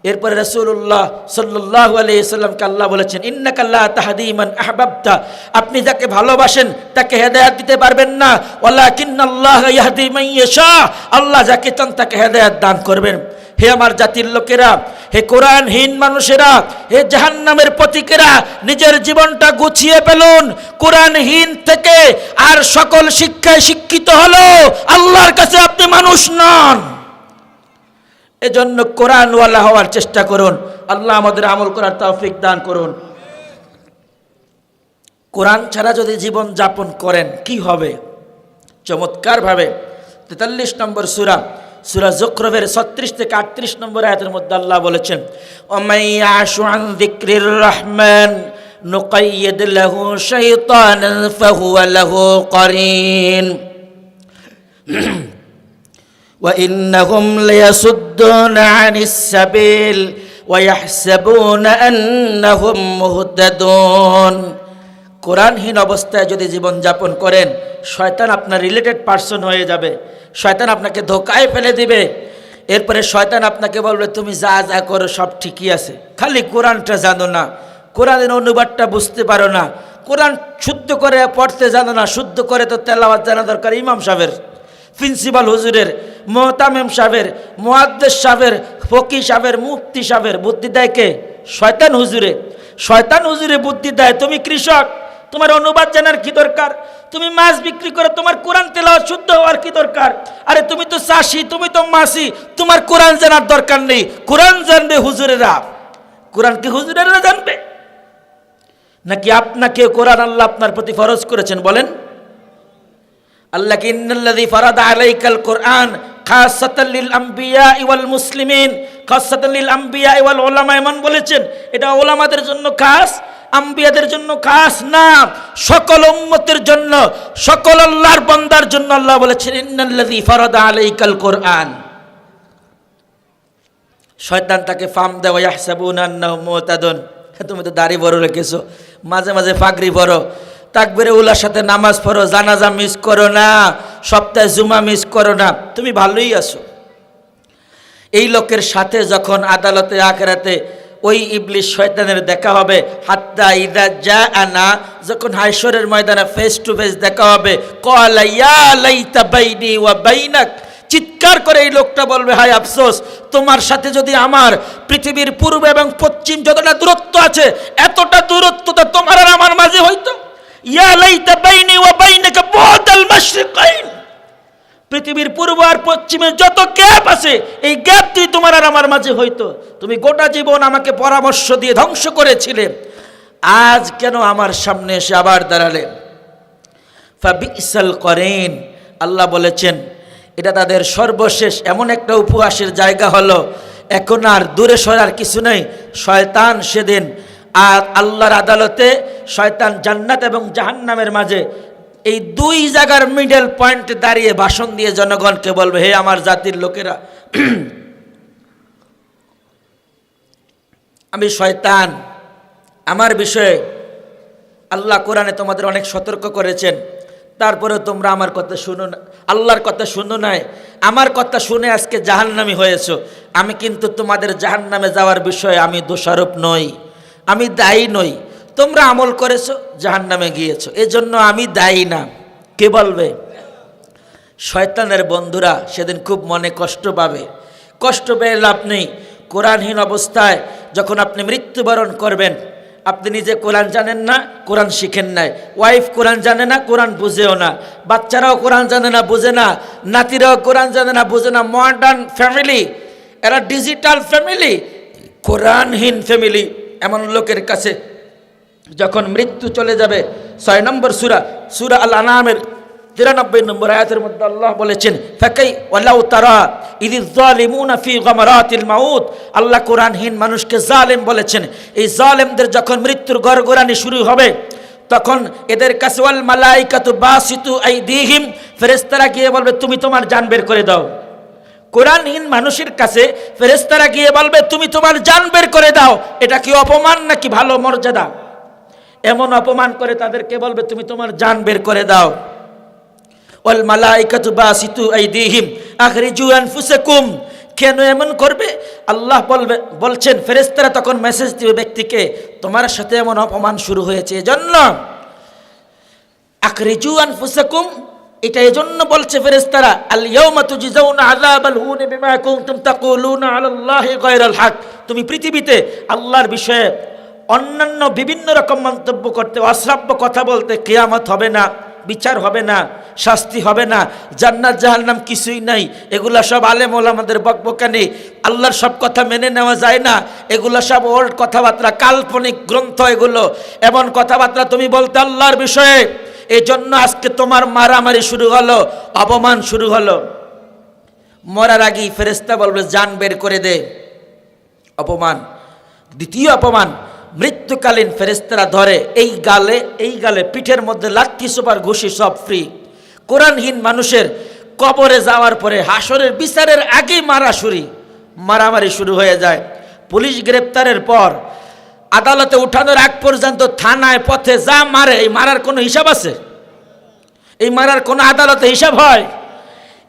এরপরে রাসূলুল্লাহ সাল্লাল্লাহু আলাইহি সাল্লামকে আল্লাহ বলেছেন ইন্নাকা লা তাহদি মান আহবাবতা, আপনি যাকে ভালোবাসেন তাকে হেদায়েত দিতে পারবেন না, ওয়ালাকিন্নাল্লাহা ইয়াহদি মান ইয়াশা, আল্লাহ যাকে চান তাকে হেদায়েত দান করবেন। হে আমার জাতির লোকেরা, হে কোরআনহীন মানুষেরা, হে জাহান্নামের পথিকেরা, নিজের জীবনটা গুছিয়ে ফেলুন। কোরআনহীন থেকে আর সকল শিক্ষায় শিক্ষিত হলো আল্লাহর কাছে আপনি মানুষ নন। এজন্য কোরআনওয়ালা হওয়ার চেষ্টা করুন। আল্লাহ আমাদের আমল করার তৌফিক দান করুন। কোরআন ছাড়া যদি জীবন যাপন করেন কি হবে? চমৎকার ভাবে 43 নম্বর সূরা যুখরুফের 36 থেকে 38 নম্বর আয়াতের মধ্যে আল্লাহ বলেছেন ওয়ামাইয়াশু আন যিকরির রহমান নুকাইয়িদ লাহু শাইতানান ফাহুয়া লাহু কারিন ওয়া ইন্নাহুম লায়াসুদ্দুনা আনিস সাবিল ওয়া ইয়াহসাবুনা আন্নাহুম মুহতাদুন। কোরআনহীন অবস্থায় যদি জীবন যাপন করেন শয়তান আপনার রিলেটেড পারসন হয়ে যাবে, শয়তান আপনাকে ধোকায় ফেলে দিবে। এরপরে শয়তান আপনাকে বলবে তুমি যা যা করো সব ঠিকই আছে, খালি কোরআনটা জানো না, কোরআনের অনুবাদটা বুঝতে পারো না, কোরআন শুদ্ধ করে পড়তে জানো না। শুদ্ধ করে তো তেলাওয়াত জানা দরকার ইমাম সাহেবের, প্রিন্সিপাল হুজুরের, মুহতামিম সাহেবের, মুহাদ্দিস সাহেবের, ফকি সাহেবের, মুফতি সাহেবের। বুদ্ধি দেয় কে? শয়তান হুজুরে। শয়তান হুজুরে বুদ্ধি দেয়। তুমি কৃষক, তোমার অনুবাদ জানার কি দরকার? তুমি মাছ বিক্রি করে তোমার কোরআন তেলাওয়াত শুদ্ধ হওয়ার কি দরকার? আরে তুমি তো চাষি, তুমি তো মাসি, তোমার কোরআন জানার দরকার নেই। কোরআন জানবে হুজুরেরা। কোরআন কি হুজুরেরা জানবে? নাকি আপনাকে কোরআন আল্লাহ আপনার প্রতি ফরজ করেছেন? বলেন। আল্লাহ কি ইন্নাল্লাযী ফারাদা আলাইকাল কোরআন খাসাতাল লিল আমবিয়া ওয়াল মুসলিমিন, খাসাতাল লিল আমবিয়া ওয়াল উলামা, এমন বলেছেন। এটা উলামাদের জন্য খাস, আম্বিয়াদের জন্য খাস না, সকল উম্মতের জন্য, সকল আল্লাহর বান্দার জন্য আল্লাহ বলেছেন ইন্নাল্লাযী ফারাদা আলাইকাল কোরআন। শয়তান তাকে ফাম দেয়, ইয়াহসাবুনা আন্নাহুম মুহতাদুন। তুমি তো দাড়ি বড় রেখেছো, মাঝে মাঝে পাগড়ি পরো, তাকবীরে উলার সাথে নামাজ পড়ো, জানাজা মিস করো না, সপ্তাহে জুমা মিস করো না, তুমি ভালোই আছো। এই লোকের সাথে যখন আদালতে আখিরাতে ওই ইবলিস শয়তানের দেখা হবে, হাত্তা ইযা জাআনা, যখন হাশরের ময়দানে ফেস টু ফেস দেখা হবে, ক্বালা ইয়া লাইতা বাইনি ওয়া বাইনাক, চিৎকার করে এই লোকটা বলবে, হায় আফসোস, তোমার সাথে যদি আমার পৃথিবীর পূর্ব এবং পশ্চিম যতটা দূরত্ব আছে, এতটা দূরত্বটা তোমার আর আমার মাঝে হইতো। ইয়া লাইতা বাইনি ওয়া বাইনাকা বু'দাল মাশরিকাইন, পৃথিবীর পূর্ব আর পশ্চিমে যত গ্যাপ আছে, এই গ্যাপ তুই তোমার আর আমার মাঝে হইতো। তুমি গোটা জীবন আমাকে পরামর্শ দিয়ে ধ্বংস করেছিলে, আজ কেন আমার সামনে এসে আবার দাঁড়ালে? ফাবিসাল করিন, আল্লাহ বলেছেন এটা তাদের সর্বশেষ এমন একটা উপহাসের জায়গা হলো। এখন আর দূরে সরার কিছু নেই। শয়তান সেদিন আর আল্লাহর আদালতে, শয়তান জান্নাত এবং জাহান্নামের মাঝে এই দুই জায়গার মিডল পয়েন্টে দাঁড়িয়ে ভাষণ দিয়ে জনগণকে বলবে, হে আমার জাতির লোকেরা, আমি শয়তান, আমার বিষয়ে আল্লাহ কোরআনে তোমাদের অনেক সতর্ক করেছেন, তারপরে তোমরা আমার কথা শুনো না, আল্লাহর কথা শুনো নাই, আমার কথা শুনে আজকে জাহান্নামী হয়েছো। আমি কিন্তু তোমাদের জাহান্নামে যাওয়ার বিষয়ে আমি দোষারোপ নই, আমি দায়ী নই। তোমরা আমল করেছো, জাহান্নামে গিয়েছো, এজন্য আমি দায়ী না। কে বলবে? শয়তানের বন্ধুরা সেদিন খুব মনে কষ্ট পাবে। কষ্ট পেয়ে লাভ নেই। কোরআনহীন অবস্থায় যখন আপনি মৃত্যুবরণ করবেন, আপনি নিজে কোরআন জানেন না, কোরআন শিখেন নাই, ওয়াইফ কোরআন জানে না, কোরআন বুঝেও না, বাচ্চারাও কোরআন জানে না, বুঝে না, নাতিরাও কোরআন জানে না, বুঝে না। মডার্ন ফ্যামিলি, এরা ডিজিটাল ফ্যামিলি, কোরআনহীন ফ্যামিলি। এমন লোকের কাছে যখন মৃত্যু চলে যাবে, 6 নম্বর সূরা আল আনামের 93 নম্বর আয়াতের মধ্যে আল্লাহ বলেছেন, ফাকাই ওয়ালাউ তারা ইযিজ জালিমুনা ফি গামারাতিল মাউত, আল্লাহ কোরআনহীন মানুষকে জালেম বলেছেন। এই জালেমদের যখন মৃত্যুর গড়গড়ানি শুরু হবে, তখন এদের কাছে ওয়াল মালাইকাতু বাসিতু আইদিহিম, ফেরেশতারা গিয়ে বলবে তুমি তোমার জান বের করে দাও। কোরআনহীন মানুষের কাছে ফেরেশতারা গিয়ে বলবে তুমি তোমার জান বের করে দাও। এটা কি অপমান নাকি ভালো মর্যাদা? এমন অপমান করে তাদেরকে বলবে তুমি তোমার জান বের করে দাও। ওয়াল মালাইকাতু বাসিতু আইদিহিম আখরিজু আনফুসাকুম, কেন এমন করবে? আল্লাহ বলছেন ফেরেশতারা তখন মেসেজ দিবে ব্যক্তিকে, তোমার সাথে এমন অপমান শুরু হয়েছে, এজন্য আখরিজু আনফুসাকুম, এটা এজন্য বলছে ফেরেশতারা, আল ইয়াউমা তুজজাউনা আযাবাল হুন বিমা কুনতুম তাকুলুনা আলাল্লাহি গায়রাল হক, তুমি পৃথিবীতে আল্লাহর বিষয়ে অন্যান্য বিভিন্ন রকম মন্তব্য করতে, অশ্রাব্য কথা বলতে, কিয়ামত হবে না, বিচার হবে না, শাস্তি হবে না, জান্নাত জাহান্নাম কিছুই নাই, এগুলা সব আলেম ওলামাদের বকবকানি, আল্লাহর সব কথা মেনে নেওয়া যায় না, এগুলো সব ওল্ড কথাবার্তা, কাল্পনিক গ্রন্থ এগুলো, এমন কথাবার্তা তুমি বলতে আল্লাহর বিষয়ে। এই জন্য আজকে তোমার মারামারি শুরু হলো, অপমান শুরু হলো। মরার আগেই ফেরেশতা বলবে জান বের করে দে, অপমান। দ্বিতীয় অপমান, মৃত্যুকালীন ফেরেশতারা ধরে এই গালে পিঠের মধ্যে লাঠি সোপার ঘুষি সব ফ্রি। কোরআনহীন মানুষের কবরে যাওয়ার পরে হাসরের বিচারের আগেই মারামারি শুরু হয়ে যায়। পুলিশ গ্রেপ্তারের পর আদালতে উঠানোর আগ পর্যন্ত থানায় পথে যা মারে, এই মারার কোনো হিসাব আছে? এই মারার কোনো আদালতে হিসাব হয়?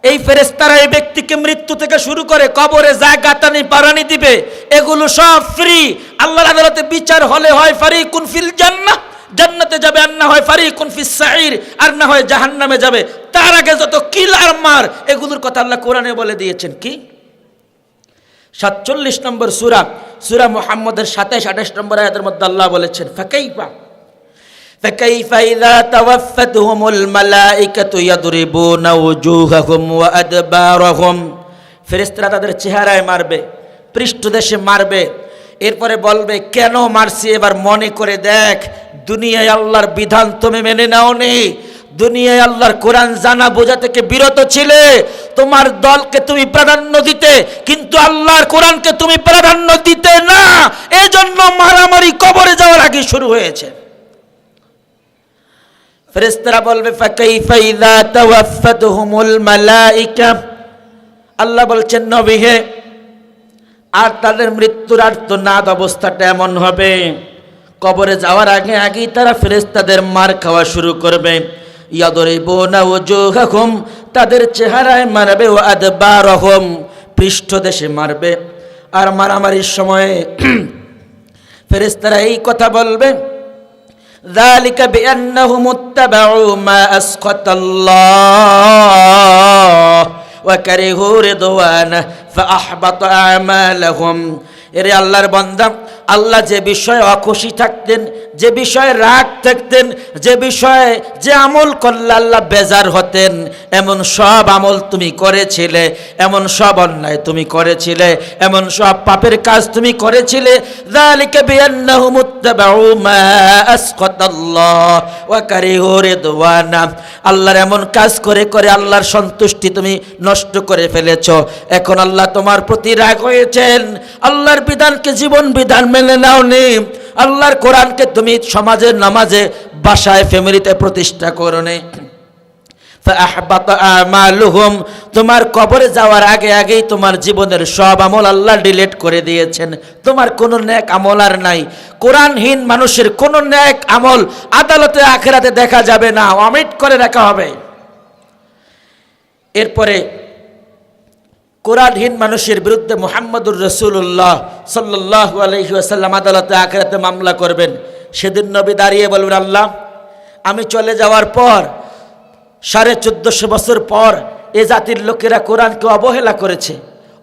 এই ফেরেশতারা এই ব্যক্তিকে মৃত্যু থেকে শুরু করে কবরে যা গাতানি পারানি দিবে, এগুলো সব ফ্রি। আল্লাহর আদালতে বিচার হলে হয় ফারিকুন ফিল জান্নাহ, জান্নাতে যাবে, আর না হয় ফারিকুন ফিস সাঈর, আর না হয় জাহান্নামে যাবে। তার আগে যত কিল আর মার, এগুলোর কথা আল্লাহ কোরআনে বলে দিয়েছেন। কি 47 নম্বর সূরা মুহাম্মদের 27-28 নম্বর আয়াতের মধ্যে আল্লাহ বলেছেন, فكيف إذا توفتهم الملائكة يضربون وجوههم وأدبارهم, ফেরেশতারা তাদের চেহারায় মারবে, পৃষ্ঠদেশে মারবে, এরপরে বলবে কেন মারছি, এবার মনে করে দেখ দুনিয়ায় আল্লাহর বিধান তুমি মেনে নাওনি, দুনিয়ায় আল্লাহর কোরআন জানা বোঝা থেকে বিরত ছিলে, তোমার দলকে তুমি প্রাধান্য দিতে কিন্তু আল্লাহর কোরআনকে তুমি প্রাধান্য দিতে না, এজন্য মারামারি কবরে যাওয়ার আগে শুরু হয়েছে। ফেরেশতারা বলবে ফাকাইফা ইযা তাওয়াফাতহুমুল মালাইকা, আল্লাহ বলছেন নবী হে, আর তাদের মৃত্যুর আর্তনাদ অবস্থাটা এমন হবে কবরে যাওয়ার আগে আগেই তারা ফেরেশতাদের মার খাওয়া শুরু করবে। ইয়াদরিবুনা ওয়াজুহাহুম, তাদের চেহারায় মারবে, ওয়া আদবারহুম, পৃষ্ঠদেশে মারবে। আর মারামারির সময়ে ফেরেশতারা এই কথা বলবে যালিকা বিআন্নাহুম ইত্তাবাউ মা আসখাতাল্লাহ ওয়া কারিহু রিদওয়ানা ফাআহবাতা আমালাহুম। এরে আল্লাহর বান্দা, আল্লাহ যে বিষয়ে অখুশি থাকতেন, যে বিষয়ে রাগ থাকতেন, যে বিষয়ে যে আমল করলে আল্লাহ বেজার হতেন, এমন সব আমল তুমি করেছিলে, এমন সব অন্যায় তুমি করেছিলে, এমন সব পাপের কাজ তুমি করেছিলে। যালিকা বিআন্নাহুম ইত্তাবাউ মা আসখাতাল্লাহ ওয়া কারিহু রিদওয়ানা, আল্লাহর এমন কাজ করে করে আল্লাহর সন্তুষ্টি তুমি নষ্ট করে ফেলেছো। এখন আল্লাহ তোমার প্রতি রাগ হয়েছেন, আল্লাহর বিধানকে জীবন বিধান মেনে নাওনি, আল্লাহর কোরআনকে তুমি সমাজে নামাজে বাসায় ফ্যামিলিতে প্রতিষ্ঠা করোনি। ফাআহবাতা আমালুহুম, তোমার কবরে যাওয়ার আগে আগেই তোমার জীবনের সব আমল আল্লাহ ডিলিট করে দিয়েছেন, তোমার কোনো নেক আমল আর নাই। কোরআনহীন মানুষের কোনো নেক আমল আদালতে আখিরাতে দেখা যাবে না, অমিট করে রাখা হবে। এরপরে কোরআনহীন মানুষের বিরুদ্ধে মুহাম্মদুর রাসূলুল্লাহ সাল্লাল্লাহু আলাইহি ওয়াসাল্লাম আদালতে আখিরাতে মামলা করবেন। সেদিন নবী দাঁড়িয়ে বলবেন, আল্লাহ আমি চলে যাওয়ার পর 1450 বছর পর এ জাতির লোকেরা কোরআনকে অবহেলা করেছে,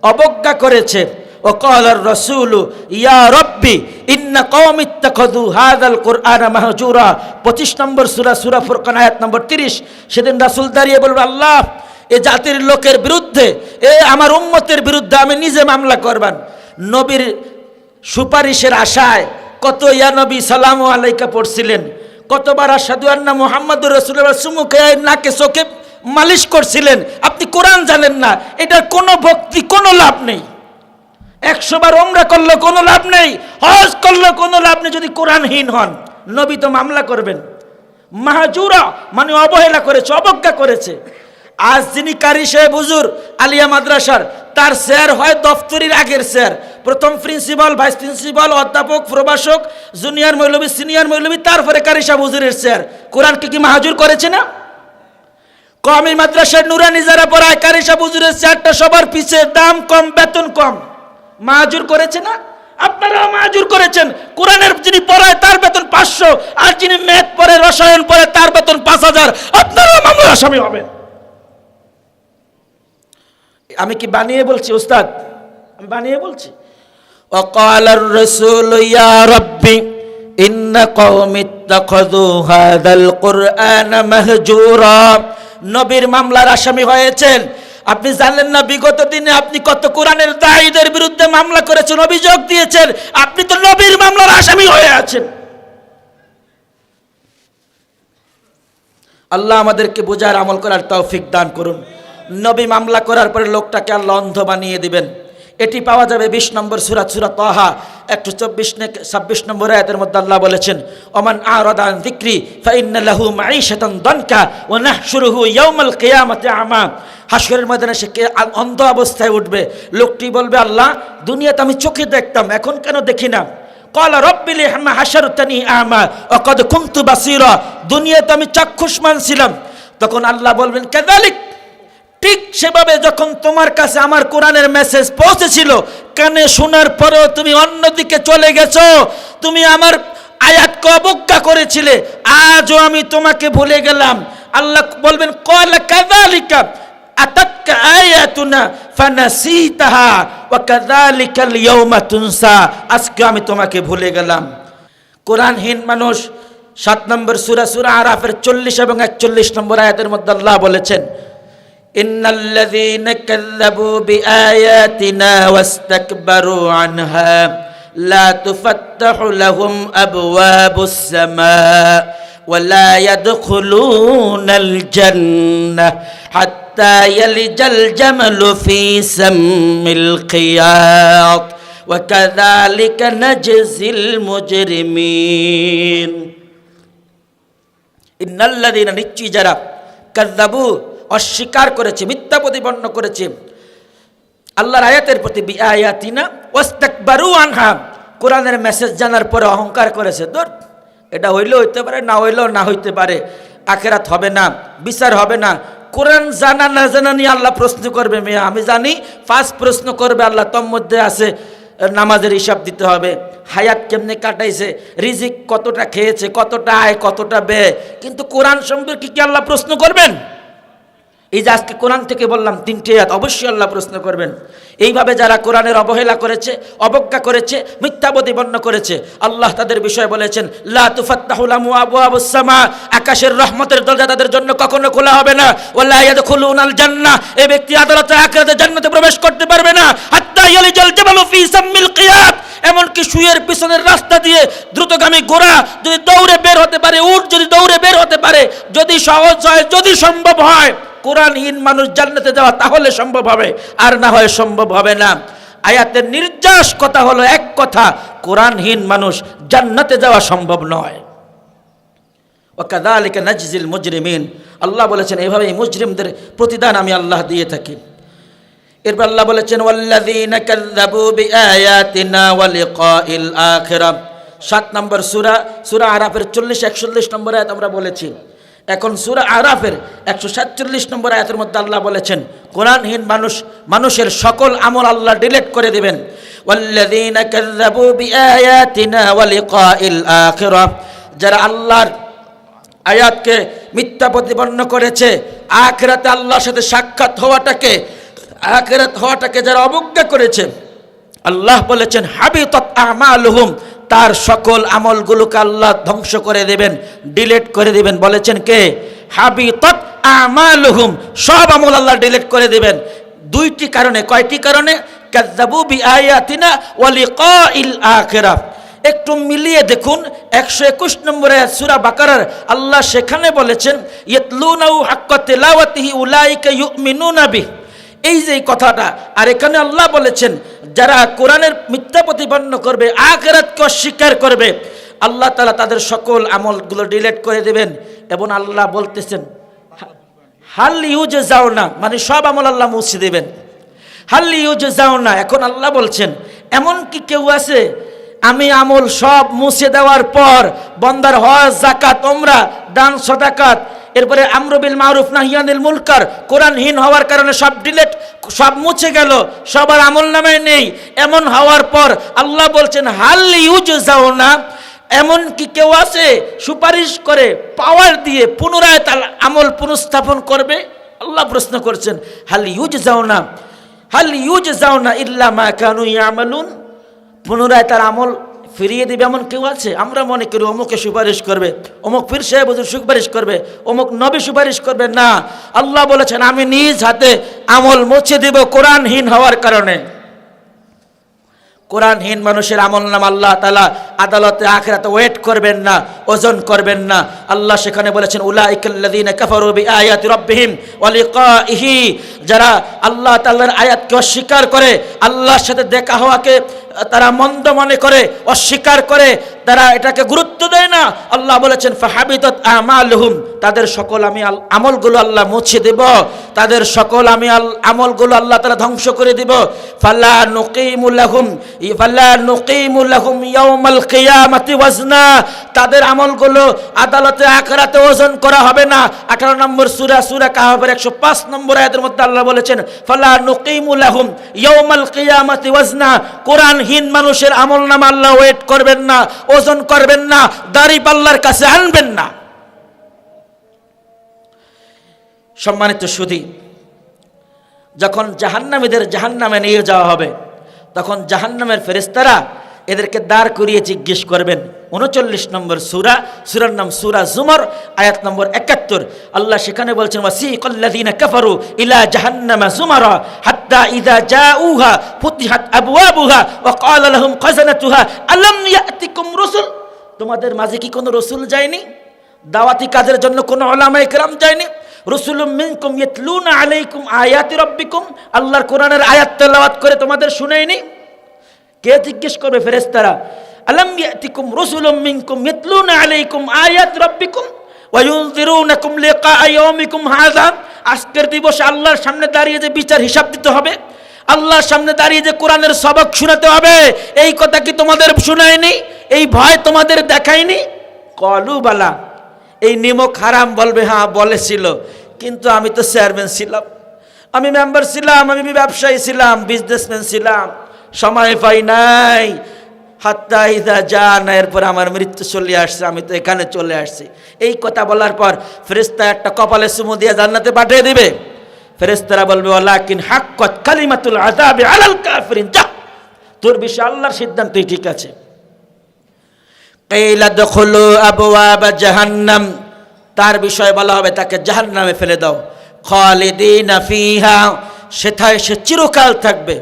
অবজ্ঞা করেছে। ও ক্বালার রাসূলু ইয়া রাব্বি ইন্না কওমি ইত্তাখাযু হাযাল কুরআনা মাহজুরা, 25 নম্বর সূরা ফুরকান আয়াত নম্বর 30। সেদিন রাসূল দাঁড়িয়ে বলবেন, আল্লাহ এ জাতির লোকের বিরুদ্ধে, এ আমার উম্মতের বিরুদ্ধে আমি নিজে মামলা করবেন। নবীর সুপারিশের আশায় কত ইয়া নবী সালামু আলাইকা পড়ছিলেন, কতবার আশহাদু আন্না মুহাম্মাদুর রাসূলুল্লাহ সুমুখে নাকে চোখে মালিশ করছিলেন। আপনি কোরআন জানেন না, এটার কোনো ভক্তি কোনো লাভ নেই। 100 বার ওমরা করলে কোনো লাভ নেই, হজ করলে কোনো লাভ নেই যদি কোরআনহীন হন। নবী তো মামলা করবেন। মাহজুরা মানে অবহেলা করেছে, অবজ্ঞা করেছে। আজ যিনি কারি সাহেব হুজুর আলিয়া মাদ্রাসার, তার স্যার হয় দফতরির আগের স্যার, প্রথম প্রিন্সিপাল, ভাইস প্রিন্সিপাল, অধ্যাপক, প্রভাষক, জুনিয়র মৌলবী, সিনিয়র মৌলবী, তারপরে কারি সাহেব হুজুরের স্যার। কোরআনকে কি মাহজুর করেছে না? কওমি মাদ্রাসার নুরানি যারা পড়ায়, কারি সাহেব হুজুরের স্যারটা সবার পিছে, দাম কম, বেতন কম, মাহজুর করেছে না? আপনারাও মাহজুর করেছেন। কোরআনের যিনি পড়ায় তার বেতন 500, আর যিনি ম্যাথ পড়ে, রসায়ন পড়ে, তার বেতন 5000। আপনারাও মামলার আসামি হবেন। আমি কি বানিয়ে বলছি উস্তাদ? আমি বানিয়ে বলছি। ওয়াকালার রাসূল ইয়া রাব্বি ইন্না কওমি ইত্তাখাযু হাযাল কুরআনা মাহজুরা, নবীর মামলার আসামি হয়েছেন। আপনি জানেন না বিগত দিনে আপনি কত কোরআনের দায়ীদের বিরুদ্ধে মামলা করেছেন, অভিযোগ দিয়েছেন, আপনি তো নবীর মামলার আসামি হয়ে আছেন। আল্লাহ আমাদেরকে বোঝার আমল করার তৌফিক দান করুন। নবী মামলা করার পরে লোকটাকে আল্লাহ অন্ধ বানিয়ে দিবেন। এটি পাওয়া যাবে 20 নম্বর সূরা তাহা 126 নম্বর আয়াতের মধ্যে আল্লাহ বলেছেন, ওমান আরাদা আন যিকরি ফাইন্না লাহু মাঈশাতান দানকা ওয়া নাহশুরুহু ইয়াওমাল কিয়ামাতি আমা। হাসরের ময়দানে সে অন্ধ অবস্থায় উঠবে। লোকটি বলবে, আল্লাহ দুনিয়াতে আমি চোখে দেখতাম, এখন কেন দেখি না? ক্বালা রাব্বি লিমা হাশারতানি আমা ওয়া ক্বাদ কুনতু বাসীরা, দুনিয়াতে আমি চাক্ষুষমান ছিলাম। তখন আল্লাহ বলবেন, কাযালিক, ঠিক সেভাবে যখন তোমার কাছে আমার কোরআনের মেসেজ পৌঁছেছিল, কানে শোনার পরেও তুমি অন্যদিকে চলে গেছো, তুমি আমার আয়াতকে অবজ্ঞা করেছিলে, আজও আমি তোমাকে ভুলে গেলাম। আল্লাহ বলবেন, ক্বালা কাযালিকা আতাতকা আয়াতুনা ফানাসিতাহা ওয়া কাযালিকাল ইয়াওমা তুনসা, আজকে আমি তোমাকে ভুলে গেলাম। কোরআনহীন মানুষ 7 নম্বর সূরা আরাফের 40 এবং 41 নম্বর আয়াতের মধ্যে আল্লাহ বলেছেন, ইন্নাল্লাযীনা কাযযাবু বিআয়াতিনা ওয়াস্তাকবারু আনহা লা তুফাত্তাহু লাহুম আবওয়াবুস সামা ولا يدخلون الجنة حتى يلج الجمل في سم الخياط وكذلك نجزي المجرمين إن الذين নিশ্চয়ই যারা কাযযাবু অস্বীকার করেছে, মিথ্যা প্রতিপন্ন করেছে আল্লাহর আয়াতের প্রতি, বিআয়াতিনা ওয়াস্তাকবারু আনহা, কোরআনের মেসেজ জানার পরে অহংকার করেছে, ধর এটা হইলেও হইতে পারে, না হইলেও না হইতে পারে, আখিরাত হবে না, বিচার হবে না, কোরআন জানা না জানা নিয়ে আল্লাহ প্রশ্ন করবে। মেয়ে আমি জানি, ফার্স্ট প্রশ্ন করবে আল্লাহ, তোর মধ্যে আছে নামাজের হিসাব দিতে হবে, হায়াত কেমনে কাটাইছে, রিজিক কতটা খেয়েছে, কতটা আয়, কতটা ব্যয়, কিন্তু কোরআন সম্পর্কে কি আল্লাহ প্রশ্ন করবেন? এই যে আজকে কোরআন থেকে বললাম 3টি আয়াত, অবশ্যই আল্লাহ প্রশ্ন করবেন। এইভাবে যারা কোরআনের অবহেলা করেছে, অবজ্ঞা করেছে, মিথ্যা প্রতিপন্ন করেছে, আল্লাহ তাদের বিষয়ে বলেছেন লা তুফাত্তাহু লাহুম আবওয়াবুস সামা, আকাশের রহমতের দরজা তাদের জন্য কখনো খোলা হবে না। ওয়ালা ইয়াদখুলুনাল জান্নাহ, এই ব্যক্তি আদালতে আখিরাতে জান্নাতে প্রবেশ করতে পারবে না। হাত্তা ইয়ালিজাল জামালু ফি সাম্মিল কিয়াত, এমনকি শুয়ের পিছনের রাস্তা দিয়ে দ্রুতগামী ঘোড়া যদি দৌড়ে বের হতে পারে, উট যদি দৌড়ে বের হতে পারে, যদি সহজ হয়, যদি সম্ভব হয় কোরআনহীন মানুষ জান্নাতে যাওয়া, তাহলে সম্ভব হবে, আর না হয় সম্ভব হবে না। আয়াতের নির্যাস কথা হলো এক কথা, কোরআনহীন মানুষ জান্নাতে যাওয়া সম্ভব নয়। ওয়াকাযালিকা নাজজিল মুজরিমিন, আল্লাহ বলেছেন এইভাবেই মুজরিমদের প্রতিদান আমি আল্লাহ দিয়ে থাকি। এরপর আল্লাহ বলেছেন ওয়াল্লাযীনা কাযযাবু বিআয়াতিনা ওয়া লিকাইল আখিরাহ, 7 নম্বর সূরা আরাফের 40-41 নম্বর আয়াত আমরা বলেছি। এখন সূরা আরাফের 147 নম্বর আয়াতের মধ্যে আল্লাহ বলেছেন কোরআনহীন মানুষের সকল আমল আল্লাহ ডিলিট করে দিবেন। ওয়াল্লাযীনা কাযযাবু বিআয়াতিনা ওয়া লিকাইল আখিরাহ, যারা আল্লাহর আয়াতকে মিথ্যা প্রতিপন্ন করেছে, আখিরাতে আল্লাহর সাথে সাক্ষাৎ হওয়াটাকে যারা অবজ্ঞা করেছে, আল্লাহ বলেছেন হাবিতাত আমালুহুম, তার সকল আমলগুলোকে আল্লাহ ধ্বংস করে দেবেন, ডিলিট করে দিবেন। বলেছেন কে? হাবিতাত আমালুহুম, সব আমল আল্লাহ ডিলিট করে দিবেন। 2টি কারণে। কয়টি কারণে? কাযযাবু বিআয়াতিনা ওয়া লিকাইল আখিরাহ। একটু মিলিয়ে দেখুন 121 নম্বর আয়াত সূরা বাকারার, আল্লাহ সেখানে বলেছেন ইয়াতলুনাহু হাক্কা তিলাওয়াতিহি উলাইকা ইউমিনুনা বিহি, এই যে কথাটা। আর এখানে আল্লাহ বলেছেন যারা কোরআনের মিথ্যা প্রতিপন্ন করবে, আখিরাতকে অস্বীকার করবে, আল্লাহ তাআলা তাদের সকল আমলগুলো ডিলিট করে দেবেন। এবং আল্লাহ বলতেছেন হাল ইউজাউনা, মানে সব আমল আল্লাহ মুছে দেবেন। হাল ইউজাউনা, এখন আল্লাহ বলছেন এমন কি কেউ আছে আমি আমল সব মুছে দেওয়ার পর বান্দার হজ, যাকাত, উমরা, দান, সাদাকাত, এরপরে আমর বিল মারুফ নাহি আনিল মুনকার, কোরআনহীন হওয়ার কারণে সব ডিলিট, সব মুছে গেল, সবার আমল নামায় নেই, এমন হওয়ার পর আল্লাহ বলছেন হাল ইউজাউনা, এমন কি কেউ আছে সুপারিশ করে পাওয়ার দিয়ে পুনরায় তার আমল পুনঃস্থাপন করবে? আল্লাহ প্রশ্ন করছেন হাল ইউজাউনা ইল্লা মা কানু ইয়ামালুন, পুনরায় তার আমল ফিরিয়ে দিবে এমন কেউ আছে? আমরা মনে করি অমুকে সুপারিশ করবে, অমুক পীর সাহেব হুজুর সুপারিশ করবে, অমুক নবী সুপারিশ করবে, না। আল্লাহ বলেছেন আমি নিজ হাতে আমল মুছে দিব কোরআনহীন হওয়ার কারণে। কোরআনহীন মানুষের আমল নাম আল্লাহ তাআলা আদালতে আখিরাতে ওয়েট করবেন না, ওজন করবেন না। আল্লাহ সেখানে বলেছেন উলাইকাল্লাযীনা কাফারু বিআয়াতি রাব্বিহিম ওয়া লিকাইহি, যারা আল্লাহ তাআলার আয়াতকে অস্বীকার করে, আল্লাহর সাথে দেখা হওয়াকে তারা মন্দ মনে করে, অস্বীকার করে, তারা এটাকে গুরুত্ব দেয় না। আল্লাহ বলেছেন ফাহাবিতাত আমালুহুম, তাদের সকল আমি আমলগুলো আল্লাহ মুছে দেব, তাদের সকল আমি আমলগুলো আল্লাহ তাআলা ধ্বংস করে দেব। ফালা নুকিমু লাহুম ইয়াউমাল কিয়ামাতি ওয়াজনা, তাদের আমলগুলো আদালতে আখিরাতে ওজন করা হবে না। 18 নম্বর সূরা কাহফের 105 নম্বর আয়াতের মধ্যে আল্লাহ বলেছেন ফালা নুকিমু লাহুম ইয়াউমাল কিয়ামাতি ওয়াজনা, কোরআনহীন মানুষের আমলনামা আল্লাহ ওয়েট করবেন না, ওজন করবেন না, দাঁড়িপাল্লার কাছে আনবেন না। সম্মানিত সুধী, যখন জাহান্নামীদের জাহান্নামে নিয়ে যাওয়া হবে, তখন জাহান্নামের ফেরেশতারা এদেরকে দাঁড় করিয়ে জিজ্ঞেস করবেন 39 নম্বর সূরা, সূরার নাম সূরা জুমর, আয়াত নম্বর 71। আল্লাহ সেখানে বলছেন ওয়াসিকাল্লাযীনা কাফারু ইলা জাহান্নামা যুমারা হাত্তা ইযা জাউহা ফুতিহাত আবওয়াবুহা ওয়া ক্বালা লাহুম খাযানাতুহা আলাম ইয়াতিকুম রাসূল। তোমাদের মাঝে কি কোনো রাসূল যায়নি? দাওয়াতি কাজের জন্য কোনো উলামায়ে কেরাম যায়নি? রাসূলুম মিনকুম ইয়াতলুনা আলাইকুম আয়াতি রাব্বিকুম, আল্লাহর কোরআনের আয়াত তেলাওয়াত করে তোমাদের শুনায়নি? কে জিজ্ঞেস করবে? ফেরেশতারা। আলাম ইয়াতিকুম রাসূলুম মিনকুম ইয়াতলুনা আলাইকুম আয়াতি রাব্বিকুম ওয়া ইউনযিরুনাকুম লিকা ইয়াউমিকুম হাযা। আজকের দিবসে আল্লাহর সামনে দাঁড়িয়ে যে বিচার হিসাব দিতে হবে, আল্লাহর সামনে দাঁড়িয়ে যে কোরআনের সবক শোনাতে হবে, এই কথা কি তোমাদের শোনায়নি? এই ভয় তোমাদের দেখায়নি? ক্বালু বালা। এই নিমক হারাম বলবে হ্যাঁ বলেছিল, কিন্তু আমি তো চেয়ারম্যান ছিলাম, আমি মেম্বার ছিলাম, আমি ব্যবসায়ী ছিলাম, বিজনেসম্যান ছিলাম, সময় পাই নাই। হাত্তা ইযা জানা, এরপর আমার মৃত্যু চলে আসছে, আমি তো এখানে চলে আসছি। এই কথা বলার পর ফেরেশতা একটা কপালে চুমু দিয়ে জান্নাতে পাঠিয়ে দিবে। ফেরেশতারা বলবে ওয়ালাকিন হাক্কাত কালিমাতুল আযাবি আলাল কাফিরিন। যা, তোর বিষয়ে আল্লাহর সিদ্ধান্তই ঠিক আছে। কিলা দুখুলু আবওয়াবা জাহান্নাম, তার বিষয়ে বলা হবে তাকে জাহান্নামে ফেলে দাও। খালিদিনা ফিহা, সেথায় সে চিরকাল থাকবে।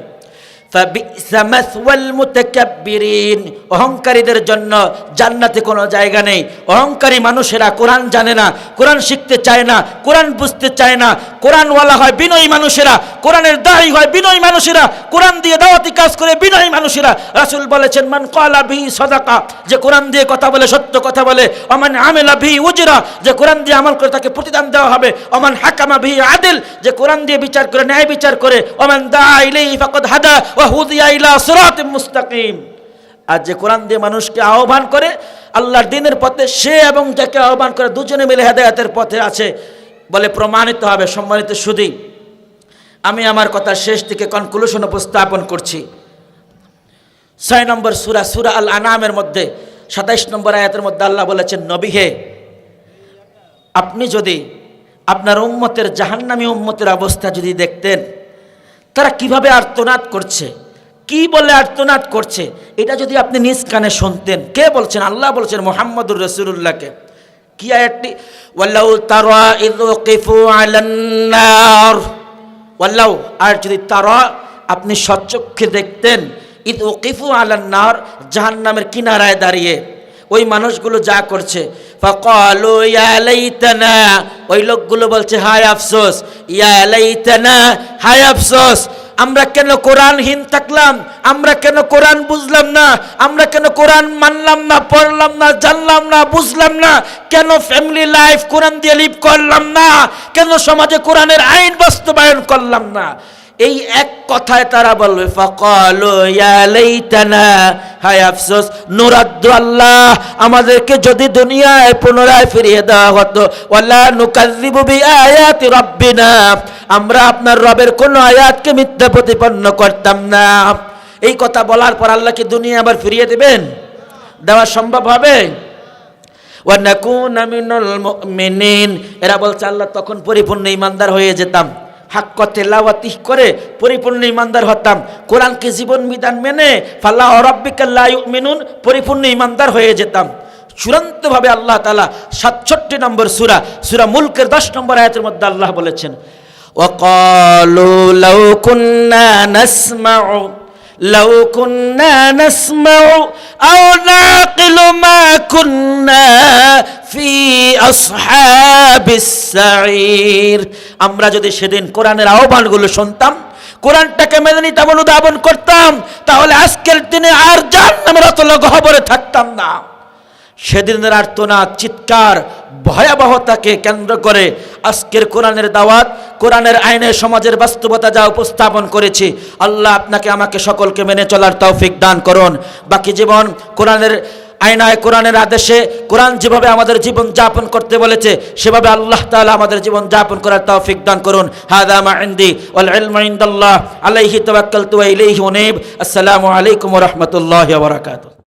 ফাবিসা মাসওয়াল মুতাকাব্বিরিন, অহংকারীদের জন্য জান্নাতে কোনো জায়গা নেই। অহংকারী মানুষেরা কোরআন জানে না, কোরআন শিখতে চায় না, কোরআন বুঝতে চায় না। কোরআনওয়ালা হয় বিনয়ী মানুষেরা, কোরআনের দায়ী হয় বিনয়ী মানুষেরা, কোরআন দিয়ে দাওয়াতি কাজ করে বিনয়ী মানুষেরা। রাসূল বলেছেন মান ক্বালা বিহি সাদাকা, যে কোরআন দিয়ে কথা বলে সত্য কথা বলে। ওমান আমিলা বিহি উজরা, যে কোরআন দিয়ে আমল করে তাকে প্রতিদান দেওয়া হবে। ওমান হাকামা বিহি আদিল, যে কোরআন দিয়ে বিচার করে ন্যায় বিচার করে। ওমান দাআ ইলাইহি ফাকাদ হাদা ওয়া হুদিয়া ইলা সিরাতিম মুস্তাকিম, আর যে কোরআন দিয়ে মানুষকে আহ্বান করে আল্লাহর দ্বীনের পথে, সে এবং যাকে আহ্বান করে দুজনে মিলে হেদায়েতের পথে আছে বলে প্রমাণিত হবে। সম্মানিত সুধী, আমি আমার কথা শেষ দিকে কনক্লুশন উপস্থাপন করছি। 6 নম্বর সূরা, সূরা আল আনামের মধ্যে 27 নম্বর আয়াতের মধ্যে আল্লাহ বলেছেন, নবী হে, আপনি যদি আপনার উম্মতের জাহান্নামী উম্মতের অবস্থা যদি দেখতেন, তারা কিভাবে আর্তনাদ করছে, কি বলে আর্তনাদ করছে, এটা যদি আপনি নিজ কানে শুনতেন। কে বলছেন? আল্লাহ বলছেন মুহাম্মদুর রাসূলুল্লাহকে। কি আয়াতটি? ওয়ালাউ তারা ইয ওয়াকিফু আলান নার, ওয়ালাউ, আর যদি তারা আপনি সচক্ষে দেখতেন, ইয ওয়াকিফু আলান নার, জাহান্নামের কিনারায় দাঁড়িয়ে ওই মানুষগুলো যা করছে। ফাকালু ইয়া লাইতানা, ওই লোকগুলো বলছে হায় আফসোস, ইয়া লাইতানা, হায় আফসোস, আমরা কেন কোরআনহীন থাকলাম, আমরা কেন কোরআন বুঝলাম না, আমরা কেন কোরআন মানলাম না, পড়লাম না, জানলাম না, বুঝলাম না, কেন ফ্যামিলি লাইফ কোরআন দিয়ে লিভ করলাম না, কেন সমাজে কোরআনের আইন বাস্তবায়ন করলাম না। এই এক কথায় তারা বলবে ফাকালু ইয়া লাইতানা, হায় আফসোস, নুরাদ্দু, আল্লাহ আমাদেরকে যদি দুনিয়ায় পুনরায় ফিরিয়ে দেওয়া হতো, ওয়ালা নুকাযযিবু বিআয়াতি রাব্বিনা, আমরা আপনার রবের কোন আয়াতকে মিথ্যা প্রতিপন্ন করতাম না। এই কথা বলার পর আল্লাহ কি দুনিয়া আবার ফিরিয়ে দেবেন? দেওয়া সম্ভব হবে? ওয়া নাকুনা মিনাল মুমিনিন, এরা বলছে আল্লাহ তখন পরিপূর্ণ ঈমানদার হয়ে যেতাম, হাক্ক তেলাওয়াতি করে পরিপূর্ণ ঈমানদার হতাম, কোরআনকে জীবন বিধান মেনে ফালা রাব্বিকা লা ইউমিনুন, পরিপূর্ণ ঈমানদার হয়ে যেতাম। চূড়ান্তভাবে আল্লাহ তাআলা 67 নম্বর সূরা, সূরা মুলকের 10 নম্বর আয়াতের মধ্যে আল্লাহ বলেছেন ওয়াকালু লাউ কুন্না নাসমাউ, লাউ কুন্না নাসমাউ আও নাকিলু মা কুন্না ফি আসহাবিস সাঈর, আমরা যদি সেদিন কোরআনের আহ্বানগুলো শুনতাম, কোরআনটাকে মেনে নিতাম, অনুধাবন করতাম, তাহলে আজকের দিনে আর জাহান্নামের অতল গহ্বরে থাকতাম না। সেদিনের আর্তনাদ, চিৎকার, ভয়াবহতাকে কেন্দ্র করে আজকের কোরআনের দাওয়াত, কোরআনের আইনে সমাজের বাস্তবতা যা উপস্থাপন করেছি, আল্লাহ আপনাকে আমাকে সকলকে মেনে চলার তৌফিক দান করুন। বাকি জীবন কোরআনের আইনায়, কোরআনের আদেশে, কোরআন যেভাবে আমাদের জীবন যাপন করতে বলেছে সেভাবে আল্লাহ তাআলা আমাদের জীবন যাপন করার তৌফিক দান করুন। হাযা মা ইনদি ওয়াল ইলমু ইনদাল্লাহ, আলাইহি তাওয়াক্কালতু ওয়া ইলাইহি উনীব। আসসালামু আলাইকুম ওয়া রাহমাতুল্লাহি ওয়া বারাকাতুহু।